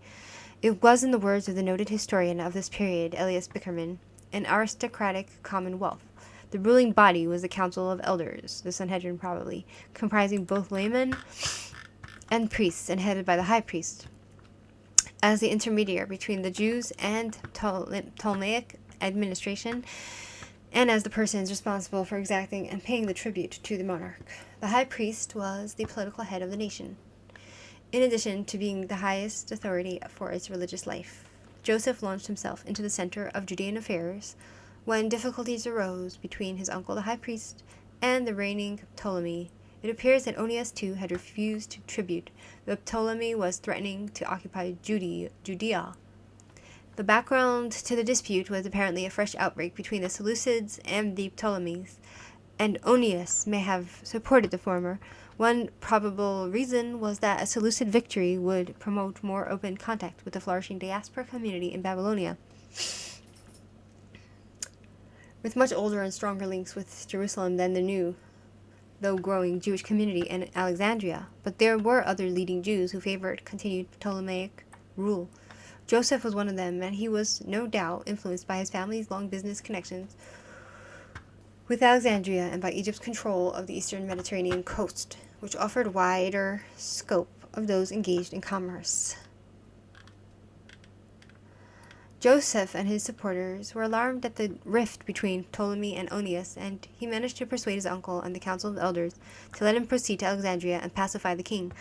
It was, in the words of the noted historian of this period, Elias Bickerman, an aristocratic commonwealth. The ruling body was the Council of Elders, the Sanhedrin probably, comprising both laymen and priests and headed by the high priest. As the intermediary between the Jews and Ptolemaic administration, and as the persons responsible for exacting and paying the tribute to the monarch. The high priest was the political head of the nation, in addition to being the highest authority for its religious life. Joseph launched himself into the center of Judean affairs when difficulties arose between his uncle the high priest and the reigning Ptolemy. It appears that Onias too had refused tribute. The Ptolemy was threatening to occupy Judea. The background to the dispute was apparently a fresh outbreak between the Seleucids and the Ptolemies, and Onias may have supported the former. One probable reason was that a Seleucid victory would promote more open contact with the flourishing diaspora community in Babylonia, with much older and stronger links with Jerusalem than the new, though growing, Jewish community in Alexandria. But there were other leading Jews who favored continued Ptolemaic rule. Joseph was one of them, and he was no doubt influenced by his family's long business connections with Alexandria and by Egypt's control of the eastern Mediterranean coast, which offered wider scope of those engaged in commerce. Joseph and his supporters were alarmed at the rift between Ptolemy and Onias, and he managed to persuade his uncle and the council of elders to let him proceed to Alexandria and pacify the king.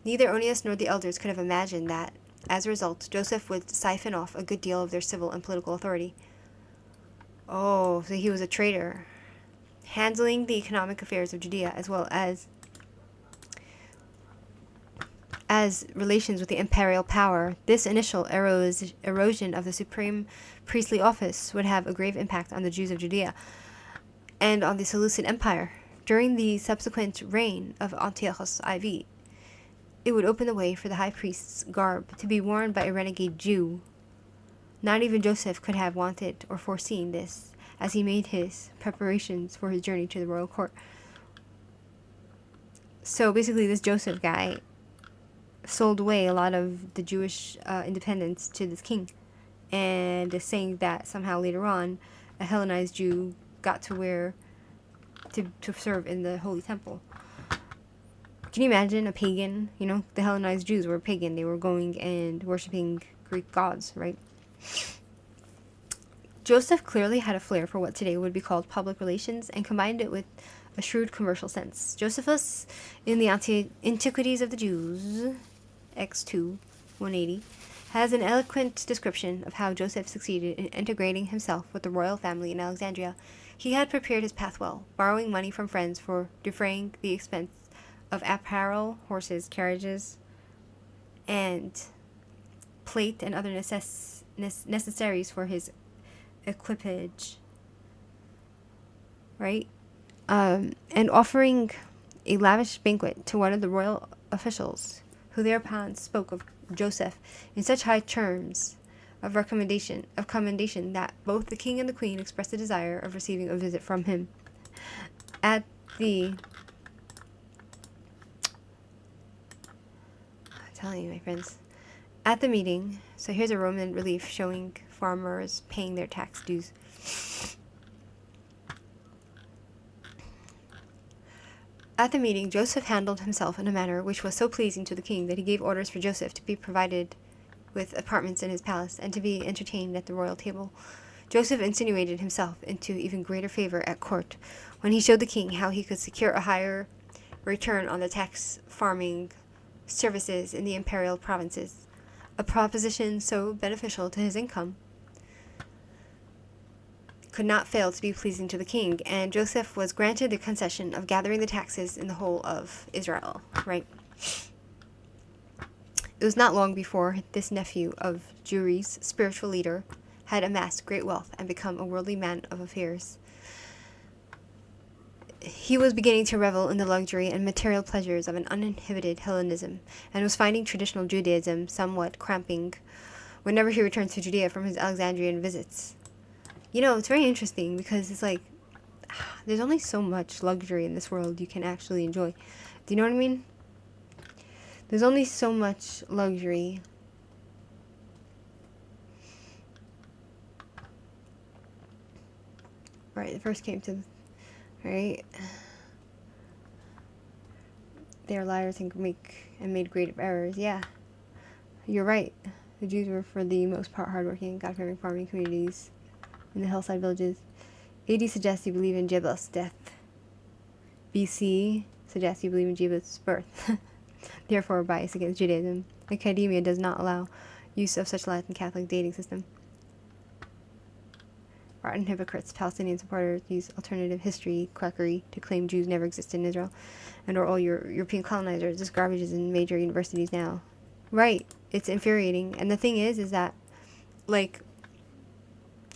Neither Onias nor the elders could have imagined that, as a result, Joseph would siphon off a good deal of their civil and political authority. Oh, so he was a traitor, handling the economic affairs of Judea as well as relations with the imperial power. This initial erosion of the supreme priestly office would have a grave impact on the Jews of Judea and on the Seleucid Empire. During the subsequent reign of Antiochus IV, it would open the way for the high priest's garb to be worn by a renegade Jew. Not even Joseph could have wanted or foreseen this, as he made his preparations for his journey to the royal court. So basically, this Joseph guy sold away a lot of the Jewish independence to this king, and is saying that somehow later on a Hellenized Jew got to serve in the Holy Temple. Can you imagine a pagan? You know, the Hellenized Jews were pagan. They were going and worshiping Greek gods, right? Joseph clearly had a flair for what today would be called public relations and combined it with a shrewd commercial sense. Josephus, in the Antiquities of the Jews, X2, 180, has an eloquent description of how Joseph succeeded in integrating himself with the royal family in Alexandria. He had prepared his path well, borrowing money from friends for defraying the expense of apparel, horses, carriages, and plate and other necessaries for his equipage, right? And offering a lavish banquet to one of the royal officials, who thereupon spoke of Joseph in such high terms of commendation that both the king and the queen expressed a desire of receiving a visit from him. I'm telling you, my friends. At the meeting, so here's a Roman relief showing farmers paying their tax dues. At the meeting, Joseph handled himself in a manner which was so pleasing to the king that he gave orders for Joseph to be provided with apartments in his palace and to be entertained at the royal table. Joseph insinuated himself into even greater favor at court when he showed the king how he could secure a higher return on the tax farming services in the imperial provinces, a proposition so beneficial to his income could not fail to be pleasing to the king, and Joseph was granted the concession of gathering the taxes in the whole of Israel, right? It was not long before this nephew of Jewry's spiritual leader had amassed great wealth and become a worldly man of affairs. He was beginning to revel in the luxury and material pleasures of an uninhibited Hellenism, and was finding traditional Judaism somewhat cramping whenever he returned to Judea from his Alexandrian visits. You know, it's very interesting because it's like, there's only so much luxury in this world you can actually enjoy. Do you know what I mean? There's only so much luxury. Right, the first came to, right? They are liars and made great errors. Yeah, you're right. The Jews were for the most part hardworking, God-fearing farming communities in the hillside villages. AD suggests you believe in Jebus' death. BC suggests you believe in Jebus' birth. Therefore, a bias against Judaism. Academia does not allow use of such Latin Catholic dating system. Rotten hypocrites, Palestinian supporters use alternative history quackery to claim Jews never existed in Israel, and or all European colonizers. This garbage is in major universities now. Right. It's infuriating. And the thing is that, like,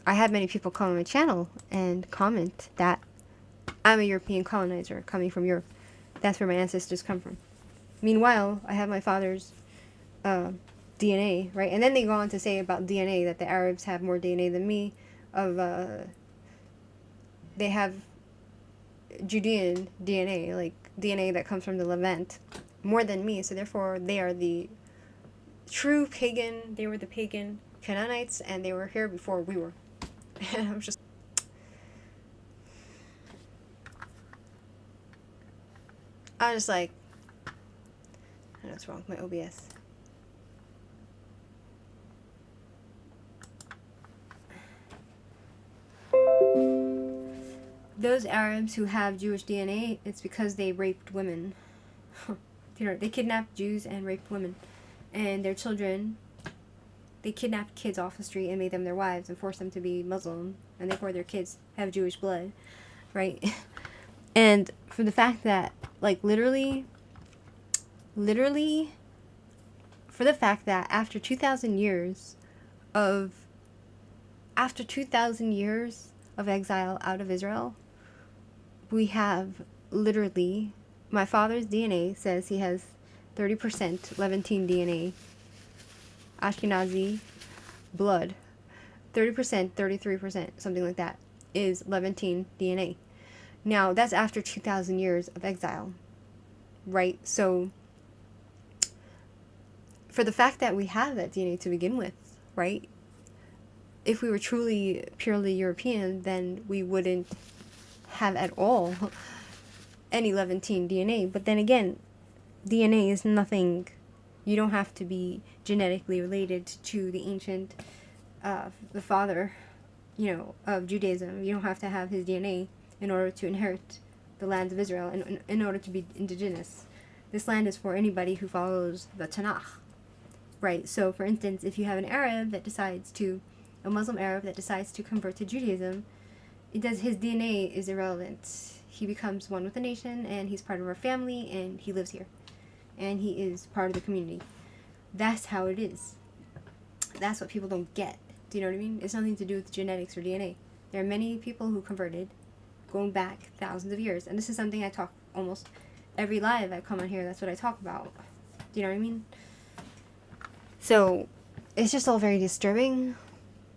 I had many people come on my channel and comment that I'm a European colonizer coming from Europe. That's where my ancestors come from. Meanwhile, I have my father's DNA, right? And then they go on to say about DNA that the Arabs have more DNA than me. They have Judean DNA, like DNA that comes from the Levant, more than me. So therefore, they are the true pagan. They were the pagan Canaanites, and they were here before we were. And I'm just like, I know what's wrong with my OBS. Those Arabs who have Jewish DNA, it's because they raped women. They kidnapped Jews and raped women. And their children, they kidnapped kids off the street and made them their wives and forced them to be Muslim. And therefore their kids have Jewish blood, right? And for the fact that, like, literally, for the fact that after 2,000 years of exile out of Israel, we have literally, my father's DNA says he has 30% Levantine DNA, Ashkenazi blood, 30%, 33%, something like that, is Levantine DNA. Now, that's after 2,000 years of exile, right? So, for the fact that we have that DNA to begin with, right? If we were truly, purely European, then we wouldn't have at all any Levantine DNA. But then again, DNA is nothing. You don't have to be genetically related to the ancient, the father, of Judaism. You don't have to have his DNA in order to inherit the lands of Israel, and in order to be indigenous. This land is for anybody who follows the Tanakh, right? So, for instance, if you have a Muslim Arab that decides to convert to Judaism, his DNA is irrelevant. He becomes one with the nation, and he's part of our family, and he lives here, and he is part of the community. That's how it is. That's what people don't get. Do you know what I mean? It's nothing to do with genetics or DNA. There are many people who converted going back thousands of years, and this is something I talk almost every live I come on here. That's what I talk about. Do you know what I mean? So it's just all very disturbing.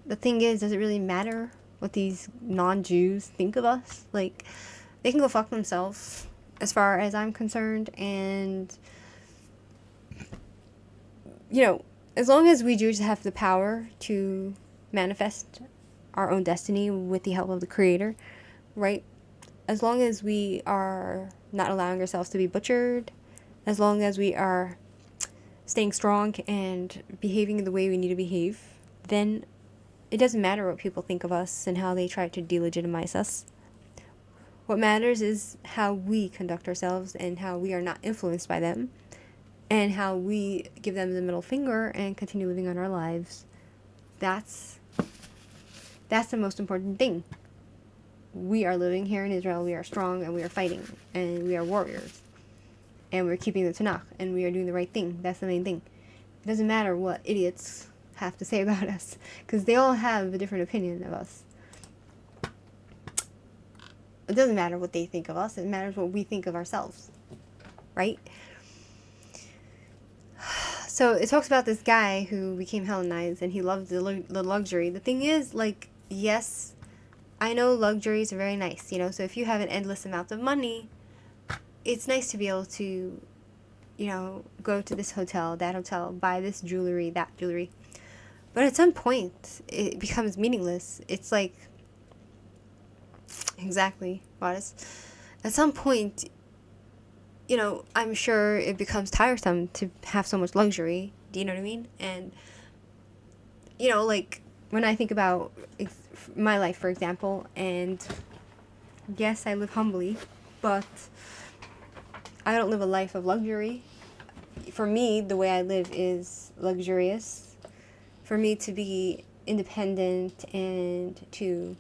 The thing is, does it really matter what these non-Jews think of us? Like, they can go fuck themselves as far as I'm concerned. And as long as we Jews have the power to manifest our own destiny with the help of the Creator, right? As long as we are not allowing ourselves to be butchered, as long as we are staying strong and behaving the way we need to behave, then it doesn't matter what people think of us and how they try to delegitimize us. What matters is how we conduct ourselves and how we are not influenced by them and how we give them the middle finger and continue living on our lives. That's the most important thing. We are living here in Israel. We are strong and we are fighting and we are warriors and we're keeping the Tanakh and we are doing the right thing. That's the main thing. It doesn't matter what idiots have to say about us because they all have a different opinion of us. It doesn't matter what they think of us. It matters what we think of ourselves, right? So it talks about this guy who became Hellenized and he loved the luxury. The thing is, like, yes, I know luxuries are very nice, you know, so if you have an endless amount of money, it's nice to be able to, you know, go to this hotel, that hotel, buy this jewelry, that jewelry. But at some point, it becomes meaningless. It's like, exactly, Modest. At some point, you know, I'm sure it becomes tiresome to have so much luxury. Do you know what I mean? And, you know, like, when I think about my life, for example, and yes, I live humbly, but I don't live a life of luxury. For me, the way I live is luxurious. For me to be independent and to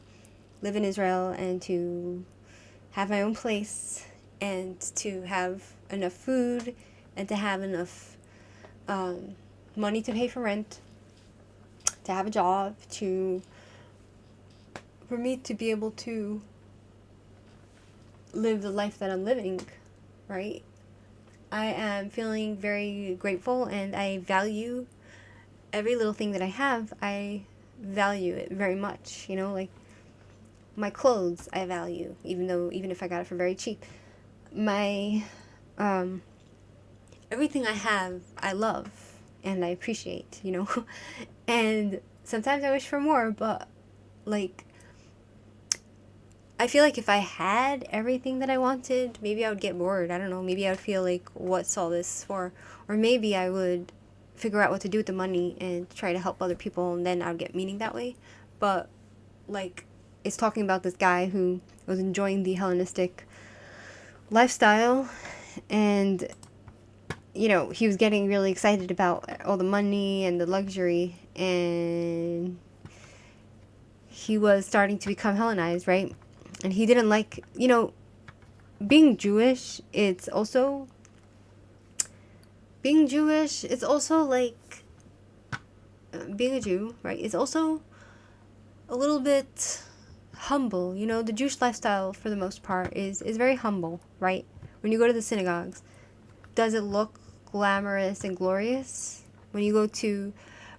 live in Israel and to have my own place and to have enough food and to have enough money to pay for rent, to have a job, for me to be able to live the life that I'm living, right? I am feeling very grateful and I value every little thing that I have. I value it very much, you know, like my clothes I value, even if I got it for very cheap. My everything I have I love and I appreciate, you know. And sometimes I wish for more, but like I feel like if I had everything that I wanted, maybe I would get bored. I don't know. Maybe I would feel like, what's all this for? Or maybe I would figure out what to do with the money and try to help other people, and then I would get meaning that way. But, like, it's talking about this guy who was enjoying the Hellenistic lifestyle, and, you know, he was getting really excited about all the money and the luxury, and he was starting to become Hellenized, right? And he didn't like, you know, being Jewish, it's also like, being a Jew, right? It's also a little bit humble, you know. The Jewish lifestyle, for the most part, is very humble, right? When you go to the synagogues, does it look glamorous and glorious? When you go to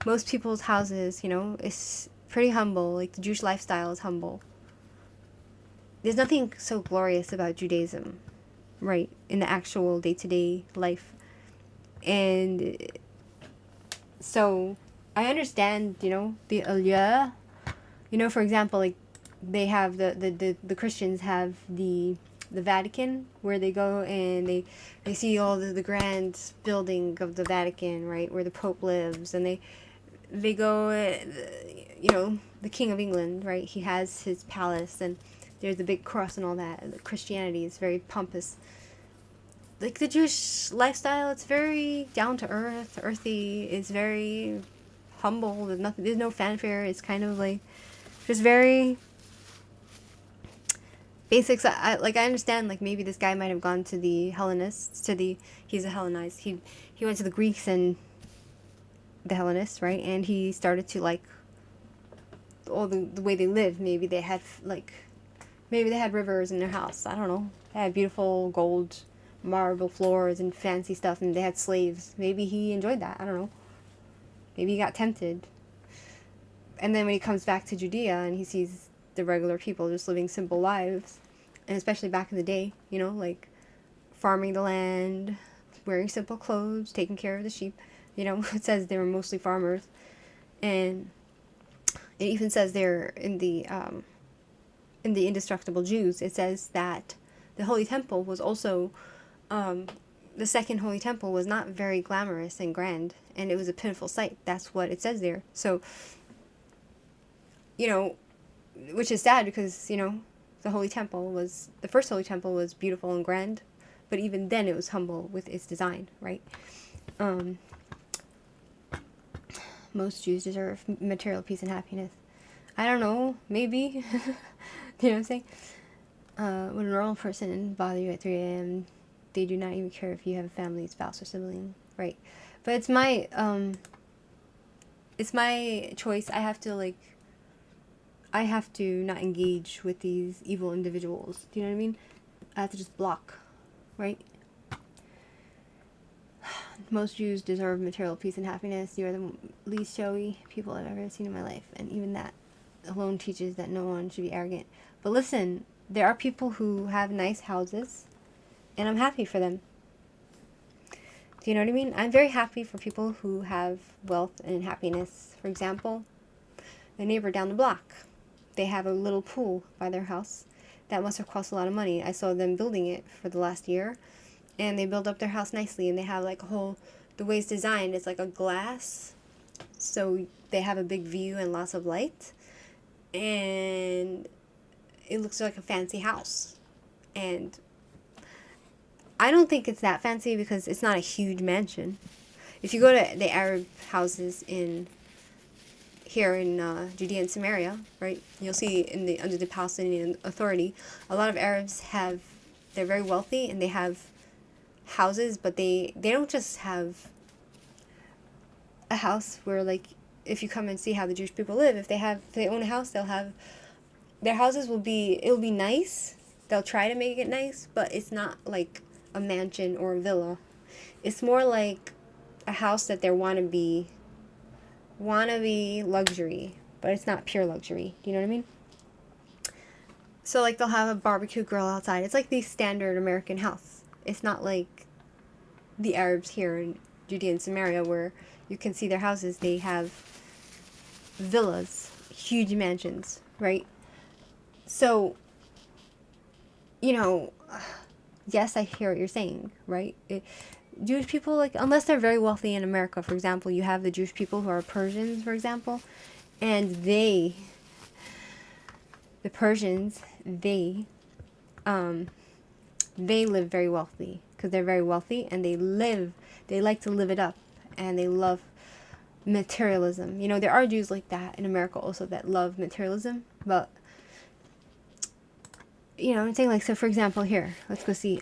most people's houses, you know, it's pretty humble. Like, the Jewish lifestyle is humble. There's nothing so glorious about Judaism, right, in the actual day-to-day life. And so I understand, you know, the aliyah. You know, for example, like, they have the Christians have the Vatican, where they go and they see all the grand building of the Vatican, right, where the Pope lives, and they go, you know, the King of England, right, he has his palace, and there's a big cross and all that. Christianity is very pompous. Like, the Jewish lifestyle, it's very down to earth, earthy. It's very humble. There's no fanfare. It's kind of like just very basics. I understand, like, maybe this guy might have gone to the Hellenists, he's a Hellenized. He went to the Greeks and the Hellenists, right? And he started to like all the way they lived. Maybe they had rivers in their house. I don't know. They had beautiful gold marble floors and fancy stuff, and they had slaves. Maybe he enjoyed that. I don't know. Maybe he got tempted. And then when he comes back to Judea and he sees the regular people just living simple lives, and especially back in the day, you know, like farming the land, wearing simple clothes, taking care of the sheep. You know, it says they were mostly farmers. And it even says there in the Indestructible Jews, it says that the Holy Temple was also, the second Holy Temple was not very glamorous and grand, and it was a pitiful sight. That's what it says there. So you know, which is sad because, you know, the first Holy Temple was beautiful and grand, but even then it was humble with its design, right? Most Jews deserve material peace and happiness. I don't know, maybe. You know what I'm saying? When a normal person bother you at 3 a.m., they do not even care if you have a family, spouse, or sibling, right? But it's my choice. I have to not engage with these evil individuals. Do you know what I mean? I have to just block, right? Most Jews deserve material peace and happiness. You are the least showy people I've ever seen in my life. And even that alone teaches that no one should be arrogant. But listen, there are people who have nice houses, and I'm happy for them. Do you know what I mean? I'm very happy for people who have wealth and happiness. For example, the neighbor down the block. They have a little pool by their house. That must have cost a lot of money. I saw them building it for the last year. And they build up their house nicely. And they have like the way it's designed, it's like a glass. So they have a big view and lots of light. And it looks like a fancy house. And I don't think it's that fancy because it's not a huge mansion. If you go to the Arab houses here in Judea and Samaria, right, you'll see under the Palestinian Authority, a lot of Arabs they're very wealthy and they have houses, but they don't just have a house where, like, if you come and see how the Jewish people live, if they own a house, they'll have, their houses it'll be nice. They'll try to make it nice, but it's not like a mansion or a villa. It's more like a house that they're wannabe luxury, but it's not pure luxury. Do you know what I mean? So, like, they'll have a barbecue grill outside. It's like the standard American house. It's not like the Arabs here in Judea and Samaria where you can see their houses. They have villas, huge mansions, right? So, you know, yes, I hear what you're saying, right? Jewish people, like, unless they're very wealthy in America, for example, you have the Jewish people who are Persians, for example, and the Persians, they live very wealthy because they're very wealthy and they like to live it up and they love materialism. You know, there are Jews like that in America also that love materialism, but, you know, I'm saying, like, so for example, here, let's go see,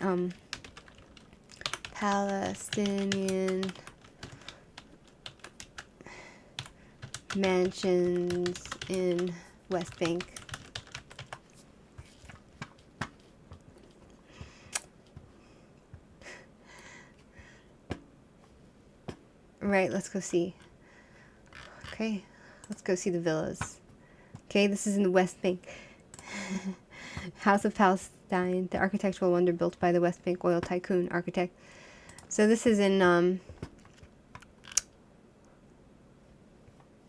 Palestinian mansions in West Bank. Right, let's go see. Okay, let's go see the villas. Okay, this is in the West Bank. House of Palestine, the architectural wonder built by the West Bank oil tycoon architect. So this is in,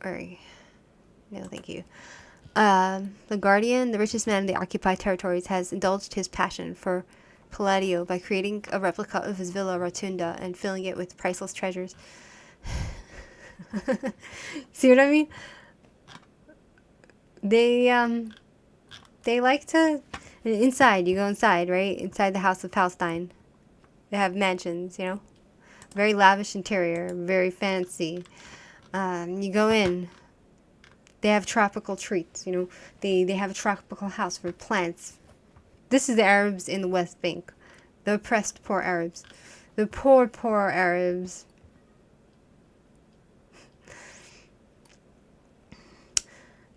alright, no thank you. The Guardian, the richest man in the occupied territories, has indulged his passion for Palladio by creating a replica of his Villa Rotunda and filling it with priceless treasures. See what I mean? They like to, inside, you go inside, right? Inside the House of Palestine. They have mansions, you know? Very lavish interior, very fancy. You go in, they have tropical treats, you know? They have a tropical house for plants. This is the Arabs in the West Bank. The oppressed poor Arabs. The poor Arabs.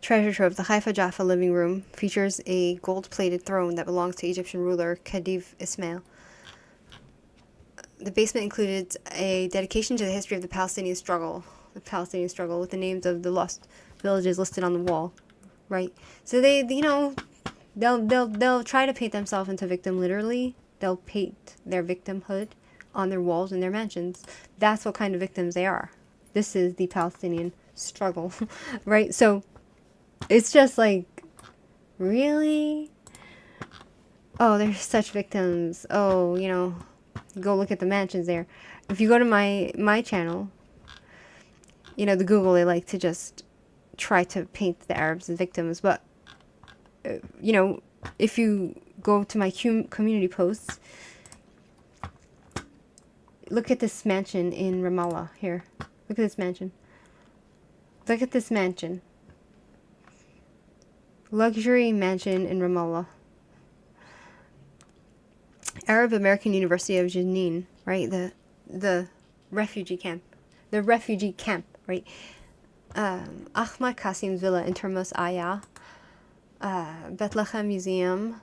Treasure trove. The Haifa Jaffa living room features a gold-plated throne that belongs to Egyptian ruler Khedive Ismail. The basement included a dedication to the history of the Palestinian struggle. With the names of the lost villages listed on the wall, right? So they, you know, they'll try to paint themselves into victim. Literally, they'll paint their victimhood on their walls in their mansions. That's what kind of victims they are. This is the Palestinian struggle, right? So it's just like, really? Oh, they're such victims. Oh, you know, go look at the mansions there. If you go to my channel, you know, the Google, they like to just try to paint the Arabs as victims, but if you go to my community posts, look at this mansion in Ramallah here. Look at this mansion. Look at this mansion. Luxury mansion in Ramallah. Arab American University of Jenin, right? The refugee camp. The refugee camp, right? Ahmad Qasim's villa in Termos Aya. Bethlehem Museum,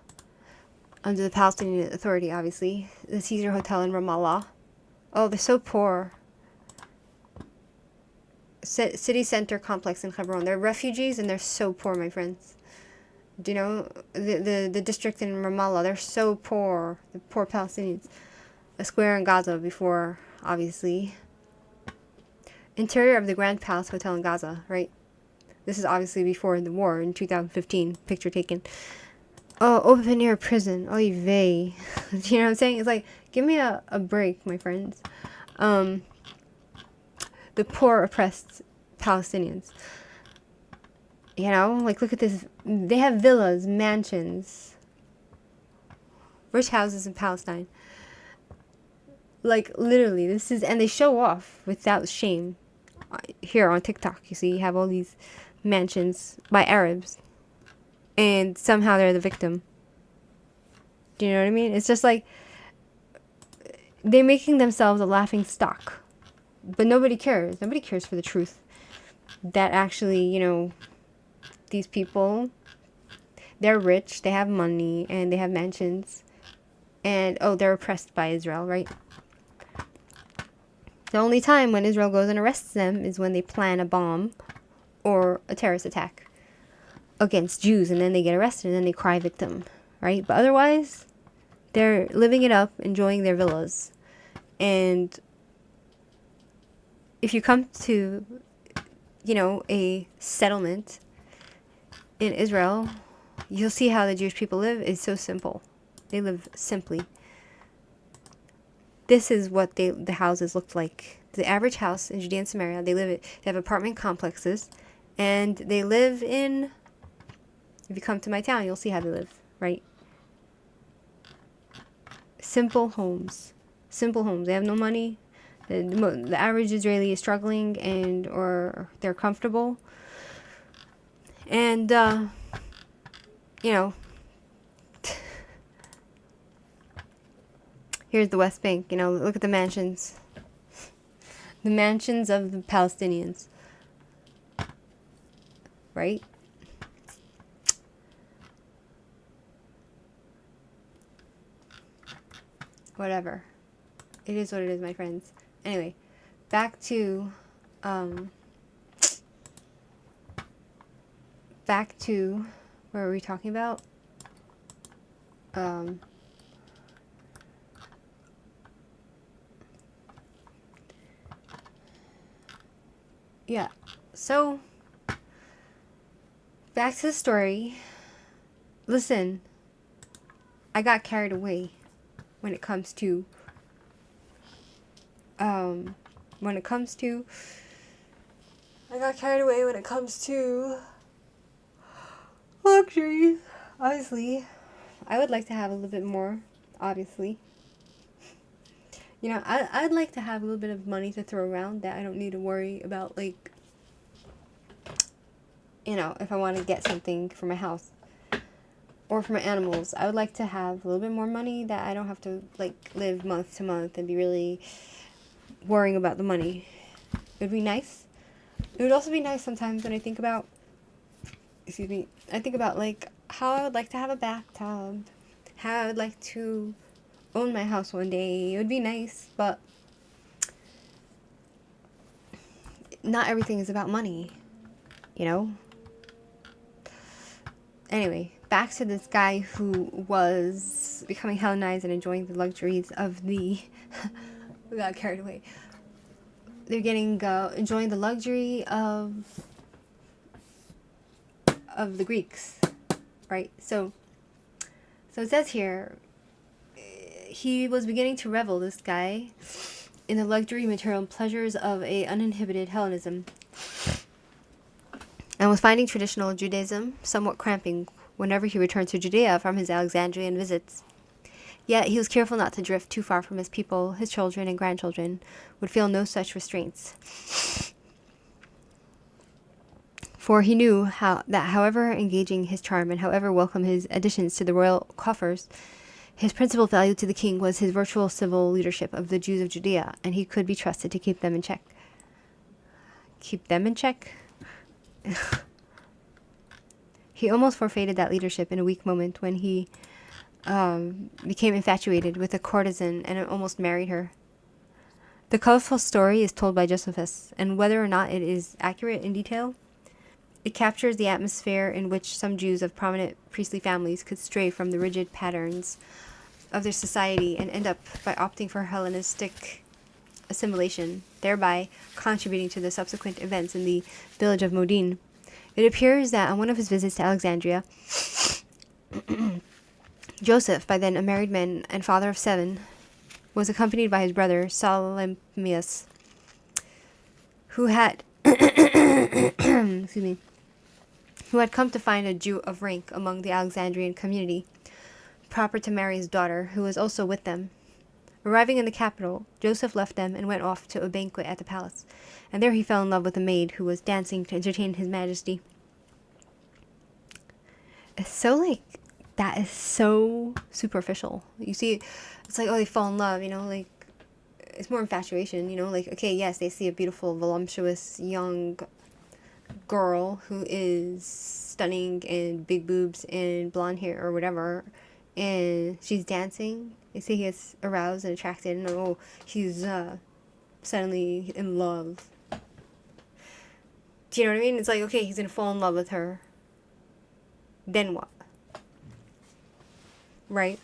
under the Palestinian Authority, obviously. The Caesar Hotel in Ramallah. Oh, they're so poor. City Center Complex in Hebron. They're refugees and they're so poor, my friends. Do you know the district in Ramallah? They're so poor. The poor Palestinians. A square in Gaza before, obviously. Interior of the Grand Palace Hotel in Gaza, right? This is obviously before the war in 2015. Picture taken. Oh, open air prison. Oy vey. You know what I'm saying? It's like, give me a break, my friends. The poor, oppressed Palestinians. You know, like, look at this. They have villas, mansions, rich houses in Palestine. Like, literally, this is, and they show off without shame. Here on TikTok, you see, you have all these mansions by Arabs, and somehow they're the victim. Do you know what I mean? It's just like, they're making themselves a laughing stock. But nobody cares. Nobody cares for the truth. That actually, these people, they're rich, they have money, and they have mansions. And, they're oppressed by Israel, right? The only time when Israel goes and arrests them is when they plan a bomb or a terrorist attack against Jews. And then they get arrested and then they cry victim, right? But otherwise, they're living it up, enjoying their villas. And if you come to, a settlement in Israel, you'll see how the Jewish people live. It's so simple. They live simply. This is what the houses looked like. The average house in Judea and Samaria, they have apartment complexes, and they live in, if you come to my town, you'll see how they live, right? Simple homes. Simple homes. They have no money. The average Israeli is struggling or they're comfortable. And, here's the West Bank, look at the mansions. The mansions of the Palestinians. Right? Whatever. It is what it is, my friends. Anyway, back to where were we talking about? Yeah, so back to the story. Listen, I got carried away when it comes to luxury. Obviously, I would like to have a little bit more, obviously. I'd like to have a little bit of money to throw around that I don't need to worry about, like, if I want to get something for my house or for my animals. I would like to have a little bit more money that I don't have to, like, live month to month and be really worrying about the money. It would be nice. It would also be nice sometimes when I think about, like, how I would like to have a bathtub, how I would like to own my house one day. It would be nice, but not everything is about money, Anyway, back to this guy who was becoming Hellenized and enjoying the luxuries of we got carried away. They're enjoying the luxury of the Greeks, right? So it says here, he was beginning to revel, this guy, in the luxury, material, and pleasures of a uninhibited Hellenism. And and was finding traditional Judaism somewhat cramping whenever he returned to Judea from his Alexandrian visits. Yet he was careful not to drift too far from his people. His children and grandchildren would feel no such restraints. For he knew that however engaging his charm and however welcome his additions to the royal coffers, his principal value to the king was his virtual civil leadership of the Jews of Judea, and he could be trusted to keep them in check. Keep them in check? He almost forfeited that leadership in a weak moment when he became infatuated with a courtesan and almost married her. The colorful story is told by Josephus, and whether or not it is accurate in detail, it captures the atmosphere in which some Jews of prominent priestly families could stray from the rigid patterns of their society and end up by opting for Hellenistic assimilation, thereby contributing to the subsequent events in the village of Modin. It appears that on one of his visits to Alexandria, Joseph, by then a married man and father of 7, was accompanied by his brother Salamius, who had excuse me, who had come to find a Jew of rank among the Alexandrian community, proper to marry his daughter, who was also with them. Arriving in the capital, Joseph left them and went off to a banquet at the palace, and there he fell in love with a maid who was dancing to entertain his majesty. It's so, that is so superficial. You see, it's like, oh, they fall in love, it's more infatuation, okay, yes, they see a beautiful, voluptuous, young girl who is stunning and big boobs and blonde hair or whatever, and she's dancing. They see he gets aroused and attracted, and oh, he's suddenly in love. Do you know what I mean? It's like, okay, he's gonna fall in love with her. Then what? Right?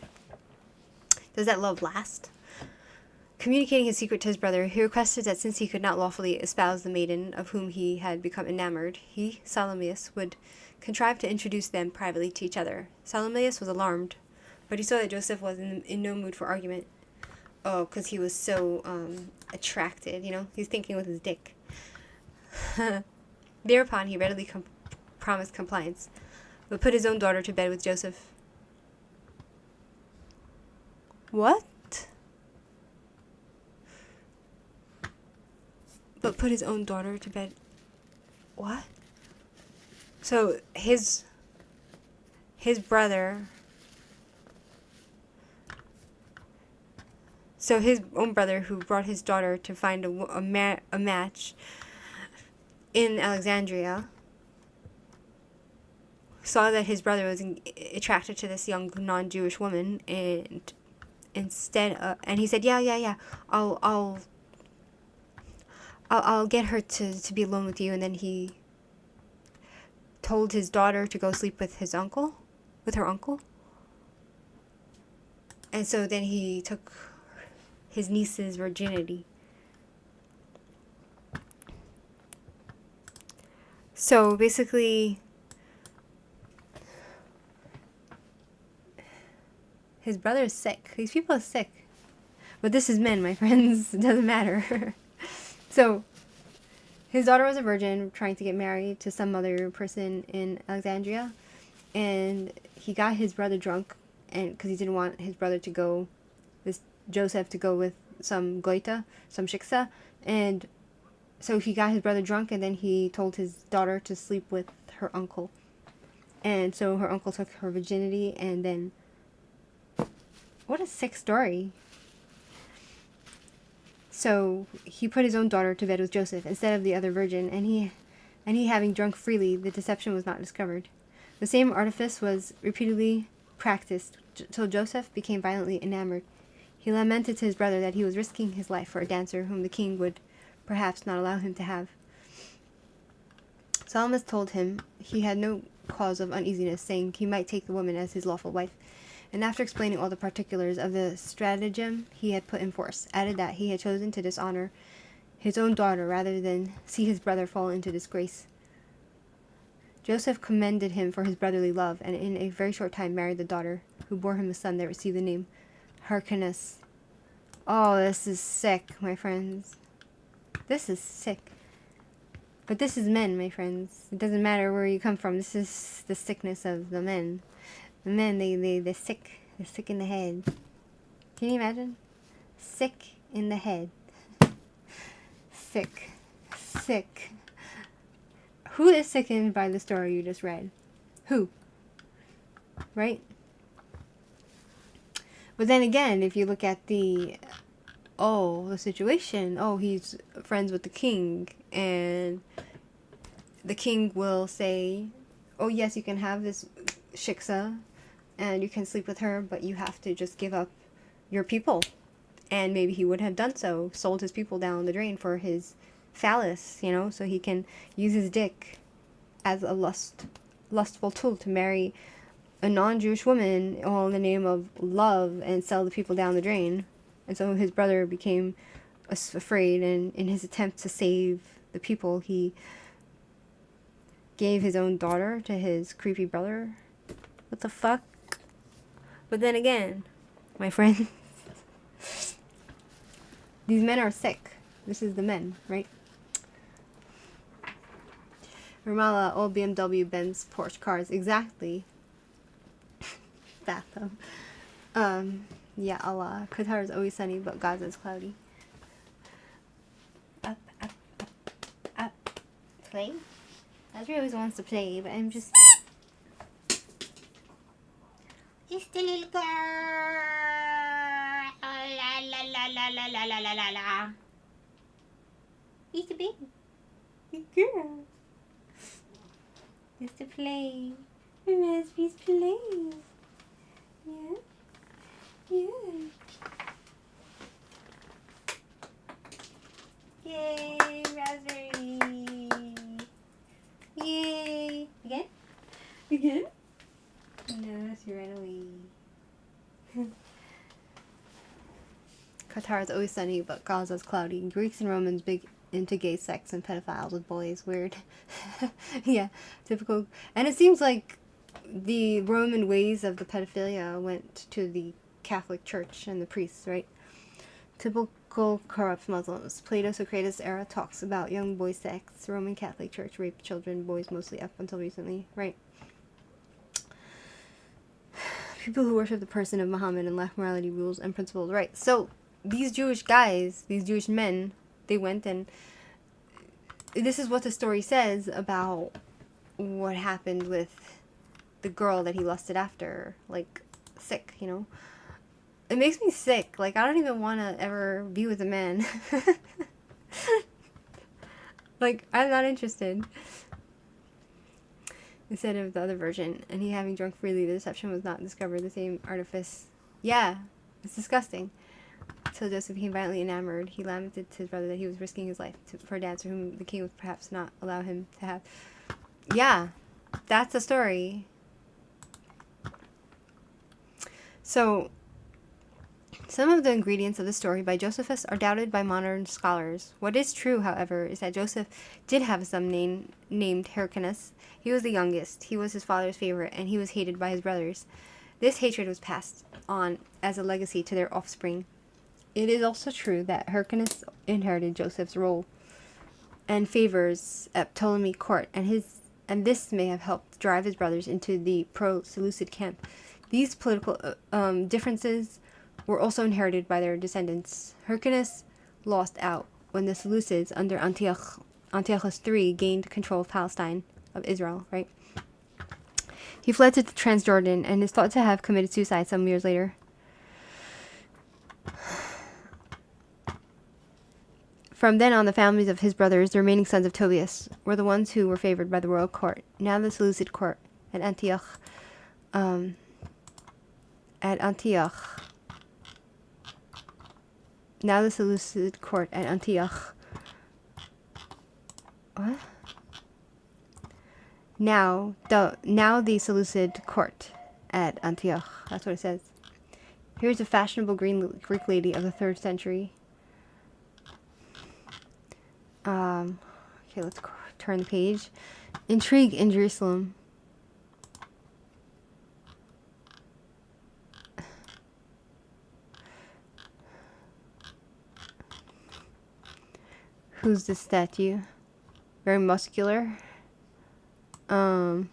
Does that love last? Communicating his secret to his brother, he requested that since he could not lawfully espouse the maiden of whom he had become enamored, he, Salamius, would contrive to introduce them privately to each other. Salamius was alarmed, but he saw that Joseph was in no mood for argument. Oh, because he was so attracted, he was thinking with his dick. Thereupon, he readily promised compliance, but put his own daughter to bed with Joseph. What? But put his own daughter to bed. What? So his brother. So his own brother, who brought his daughter to find a match in Alexandria, saw that his brother was attracted to this young non-Jewish woman, and and he said, yeah, I'll get her to be alone with you. And then he told his daughter to go sleep with her uncle. And so then he took his niece's virginity. So basically, his brother is sick. These people are sick. But this is men, my friends. It doesn't matter. So, his daughter was a virgin trying to get married to some other person in Alexandria. And he got his brother drunk, and because he didn't want his brother to go, Joseph to go with some goita, some shiksa. And so he got his brother drunk, and then he told his daughter to sleep with her uncle. And so her uncle took her virginity, and then... What a sick story. So he put his own daughter to bed with Joseph instead of the other virgin, and he having drunk freely, the deception was not discovered. The same artifice was repeatedly practiced till Joseph became violently enamored. He lamented to his brother that he was risking his life for a dancer whom the king would perhaps not allow him to have. Salamis told him he had no cause of uneasiness, saying he might take the woman as his lawful wife, and after explaining all the particulars of the stratagem he had put in force, added that he had chosen to dishonor his own daughter rather than see his brother fall into disgrace. Joseph commended him for his brotherly love, and in a very short time married the daughter, who bore him a son that received the name Hyrcanus. Oh, this is sick, my friends. This is sick. But this is men, my friends. It doesn't matter where you come from. This is the sickness of the men. The men, they're sick. They're sick in the head. Can you imagine? Sick in the head. Sick. Sick. Who is sickened by the story you just read? Who? Right? But then again, if you look at the situation, he's friends with the king, and the king will say, oh yes, you can have this shiksa, and you can sleep with her, but you have to just give up your people. And maybe he would have done so, sold his people down the drain for his phallus, so he can use his dick as a lustful tool to marry a non-Jewish woman, all in the name of love, and sell the people down the drain. And so his brother became afraid, and in his attempt to save the people, he gave his own daughter to his creepy brother. What the fuck? But then again, my friend, these men are sick. This is the men, right? Ramallah, old BMW, Benz, Porsche cars. Exactly. Bathtub. Yeah, Allah. Qatar is always sunny, but Gaza is cloudy. Up, up, up, up. Play? Azri always wants to play, but I'm just... It's the little girl. La la la la la la la la la la. It's the baby. The girl. It's to play. Raspberries play. Yeah. Yeah. Yay, raspberry. Yay. Again? Again? No, she ran away. Qatar is always sunny, but Gaza is cloudy. Greeks and Romans big into gay sex and pedophiles with boys. Weird. Yeah, typical. And it seems like the Roman ways of the pedophilia went to the Catholic Church and the priests, right? Typical corrupt Muslims. Plato, Socrates era talks about young boy sex. Roman Catholic Church raped children, boys mostly up until recently, right? People who worship the person of Muhammad and lack morality, rules, and principles, right? So these Jewish guys, these Jewish men, they went, and this is what the story says about what happened with the girl that he lusted after. Like, sick, It makes me sick. Like, I don't even want to ever be with a man. Like, I'm not interested. Instead of the other version, and he having drunk freely, the deception was not discovered. The same artifice. Yeah, it's disgusting. Till Joseph became violently enamored, he lamented to his brother that he was risking his life for a dancer whom the king would perhaps not allow him to have. Yeah, that's a story. So, some of the ingredients of the story by Josephus are doubted by modern scholars. What is true, however, is that Joseph did have a son named Hyrcanus. He was the youngest, he was his father's favorite, and he was hated by his brothers. This hatred was passed on as a legacy to their offspring. It is also true that Hyrcanus inherited Joseph's role and favors at Ptolemy court, and this may have helped drive his brothers into the pro-Seleucid camp. These political differences were also inherited by their descendants. Hyrcanus lost out when the Seleucids under Antiochus III gained control of Palestine, of Israel, right? He fled to Transjordan and is thought to have committed suicide some years later. From then on, the families of his brothers, the remaining sons of Tobias, were the ones who were favored by the royal court. Now the Seleucid court at Antioch, Now the Seleucid court at Antioch. What? Now the Seleucid court at Antioch. That's what it says. Here's a fashionable Greek lady of the 3rd century. Okay, let's turn the page. Intrigue in Jerusalem. Who's the statue? very muscular. A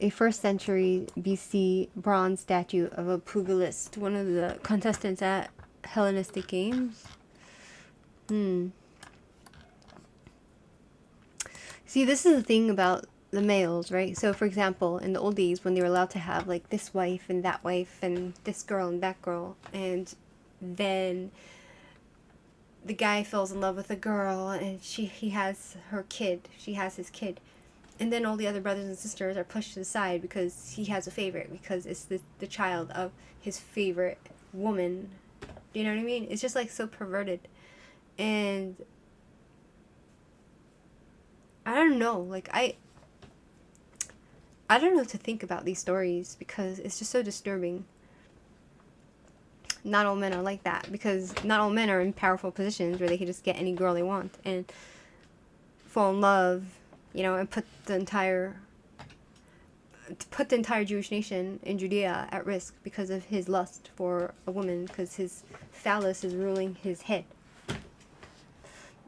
1st century BC bronze statue of a pugilist, one of the contestants at Hellenistic Games. See, this is the thing about the males, right? So, for example, in the old days, when they were allowed to have, like, this wife and this girl and that girl, and then the guy falls in love with a girl, and he has her kid, she has his kid, and then all the other brothers and sisters are pushed to the side because he has a favorite, because it's the child of his favorite woman. Do you know what I mean? It's just, like, so perverted. And I don't know, like, I don't know what to think about these stories, because it's just so disturbing. Not all men are like that, because not all men are in powerful positions where they can just get any girl they want and fall in love, you know, and put the entire Jewish nation in Judea at risk because of his lust for a woman, because his phallus is ruling his head.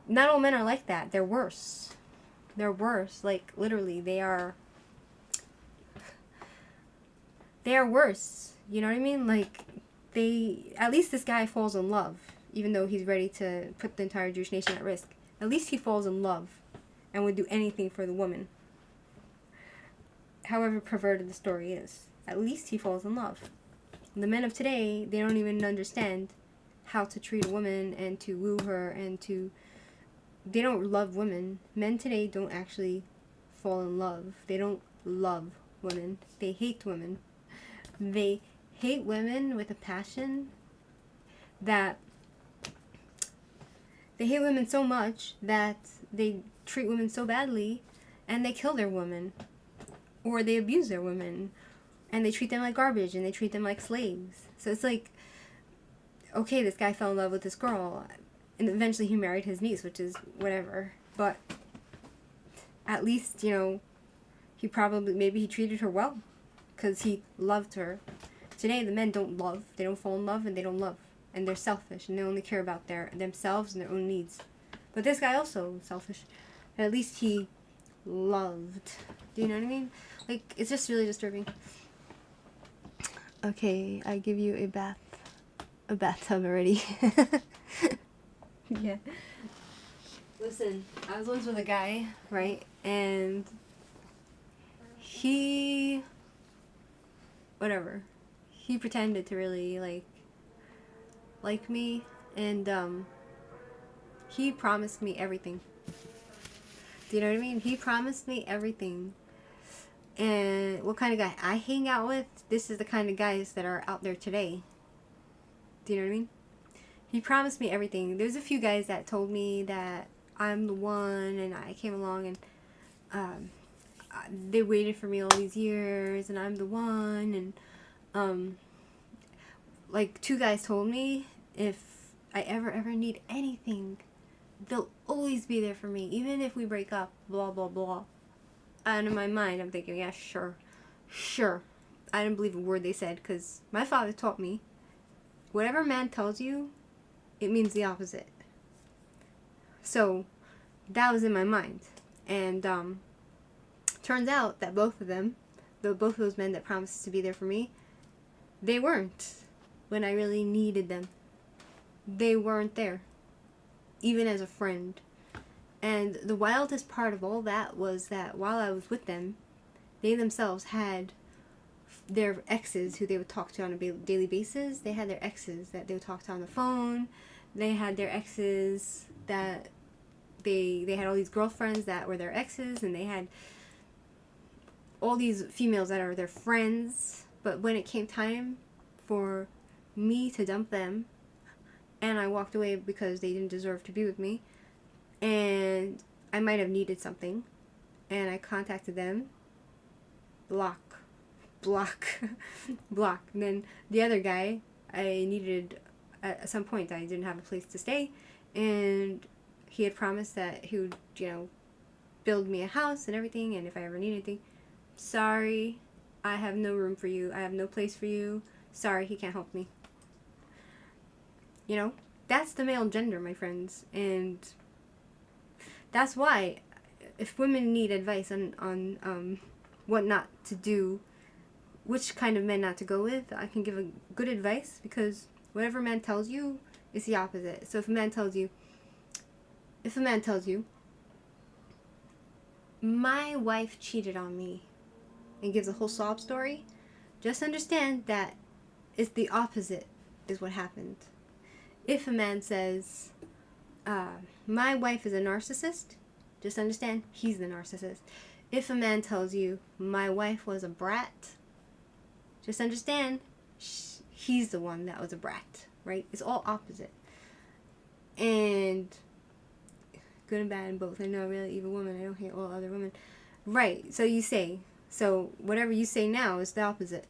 Not all men are like that. They're worse. They're worse. Like, literally, they are worse. You know what I mean? Like, at least this guy falls in love, even though he's ready to put the entire Jewish nation at risk. At least he falls in love and would do anything for the woman. However perverted the story is, at least he falls in love. The men of today, they don't even understand how to treat a woman and to woo her and they don't love women. Men today don't actually fall in love. They don't love women. They hate women. They hate women with a passion that they hate women so much that they treat women so badly and they kill their women, or they abuse their women, and they treat them like garbage and they treat them like slaves. So it's like, okay, this guy fell in love with this girl and eventually he married his niece, which is whatever, but at least, you know, maybe he treated her well because he loved her. Today, the men don't love, they don't fall in love, and they don't love. And they're selfish, and they only care about themselves and their own needs. But this guy also was selfish. At least he loved. Do you know what I mean? Like, it's just really disturbing. Okay, I give you a bathtub already. Yeah. Listen, I was once with a guy, right? And he pretended to really like me, and he promised me everything. Do you know what I mean? He promised me everything. And what kind of guy I hang out with, this is the kind of guys that are out there today. Do you know what I mean? He promised me everything. There's a few guys that told me that I'm the one, and I came along and they waited for me all these years, and I'm the one, and like 2 guys told me if I ever need anything, they'll always be there for me, even if we break up, blah blah blah. And in my mind, I'm thinking, yeah, sure. I didn't believe a word they said, because my father taught me, whatever man tells you, it means the opposite. So that was in my mind, and turns out that both of those men that promised to be there for me, they weren't when I really needed them. They weren't there, even as a friend. And the wildest part of all that was that while I was with them, they themselves had their exes who they would talk to on a daily basis. They had their exes that they would talk to on the phone. They had their exes that they had all these girlfriends that were their exes, and they had all these females that are their friends. But when it came time for me to dump them, and I walked away because they didn't deserve to be with me, and I might have needed something, and I contacted them, block. And then the other guy, I needed, at some point I didn't have a place to stay, and he had promised that he would, build me a house and everything, and if I ever need anything, sorry, I have no room for you, I have no place for you, sorry, he can't help me. That's the male gender, my friends, and That's why, if women need advice on what not to do, which kind of men not to go with, I can give a good advice, because whatever a man tells you is the opposite. So if a man tells you, my wife cheated on me, and gives a whole sob story, just understand that it's the opposite is what happened. If a man says, my wife is a narcissist, just understand he's the narcissist. If a man tells you, my wife was a brat, just understand he's the one that was a brat, right? It's all opposite. And good and bad in both. I know I'm a really evil woman. I don't hate all other women. Right, so you say. So whatever you say now is the opposite.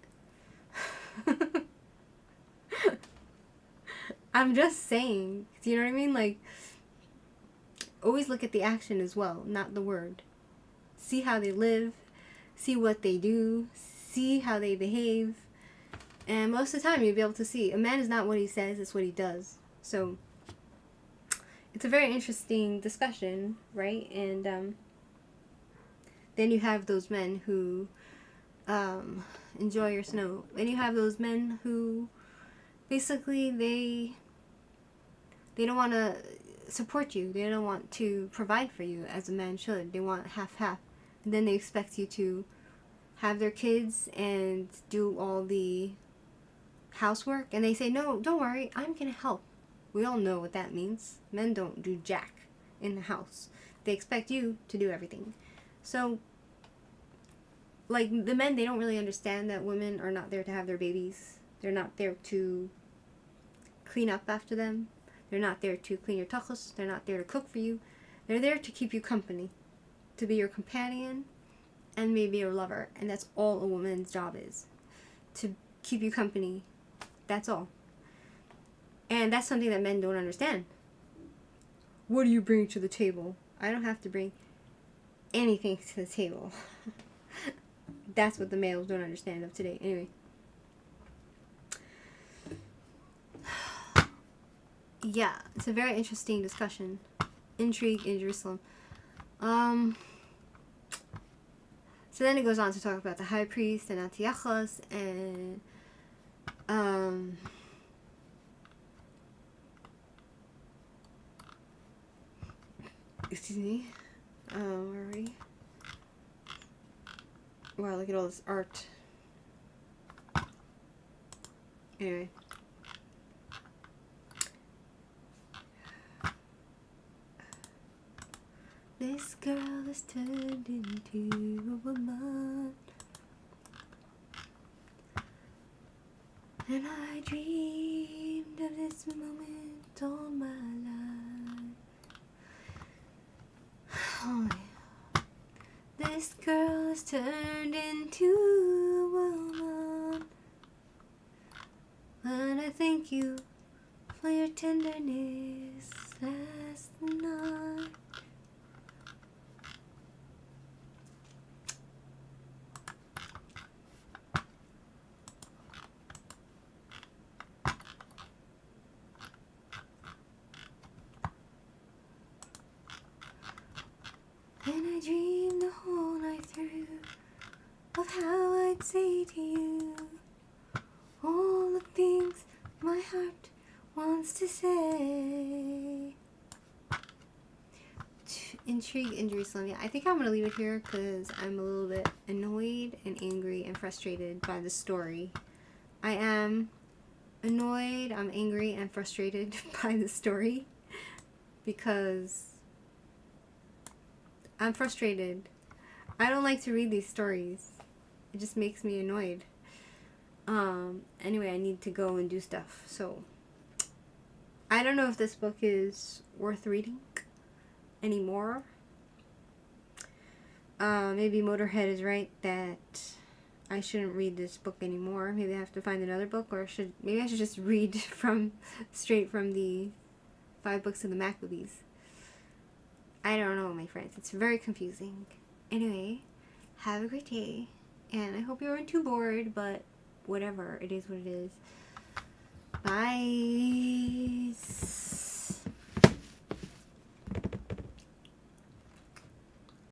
I'm just saying. Do you know what I mean? Like, always look at the action as well, not the word. See how they live. See what they do. See how they behave. And most of the time you'll be able to see. A man is not what he says, it's what he does. So it's a very interesting discussion, right? And then you have those men who enjoy your snow. Then you have those men who basically they don't want to support you. They don't want to provide for you as a man should. They want half-half. And then they expect you to have their kids and do all the housework. And they say, no, don't worry, I'm going to help. We all know what that means. Men don't do jack in the house. They expect you to do everything. So, like, the men, they don't really understand that women are not there to have their babies. They're not there to clean up after them. They're not there to clean your tachos. They're not there to cook for you. They're there to keep you company, to be your companion, and maybe your lover. And that's all a woman's job is, to keep you company. That's all. And that's something that men don't understand. What do you bring to the table? I don't have to bring anything to the table. That's what the males don't understand of today. Anyway. Yeah, it's a very interesting discussion. Intrigue in Jerusalem. So then it goes on to talk about the high priest and Antiochus and excuse me. Where are we? Wow, look at all this art. Anyway. This girl is turned into a woman, and I dreamed of this moment all my life. Oh, yeah. This girl is turned into a woman, and I thank you for your tenderness last night. And I dreamed the whole night through of how I'd say to you all the things my heart wants to say. Intrigue in Jerusalem. Yeah, I think I'm going to leave it here because I'm a little bit annoyed and angry and frustrated by the story. I am annoyed, I'm angry and frustrated by the story because I'm frustrated. I don't like to read these stories. It just makes me annoyed. Anyway, I need to go and do stuff. So, I don't know if this book is worth reading anymore. Maybe Motorhead is right that I shouldn't read this book anymore. Maybe I have to find another book, or maybe I should just read straight from the 5 books of the Maccabees. I don't know, my friends. It's very confusing. Anyway, have a great day. And I hope you weren't too bored, but whatever. It is what it is. Bye.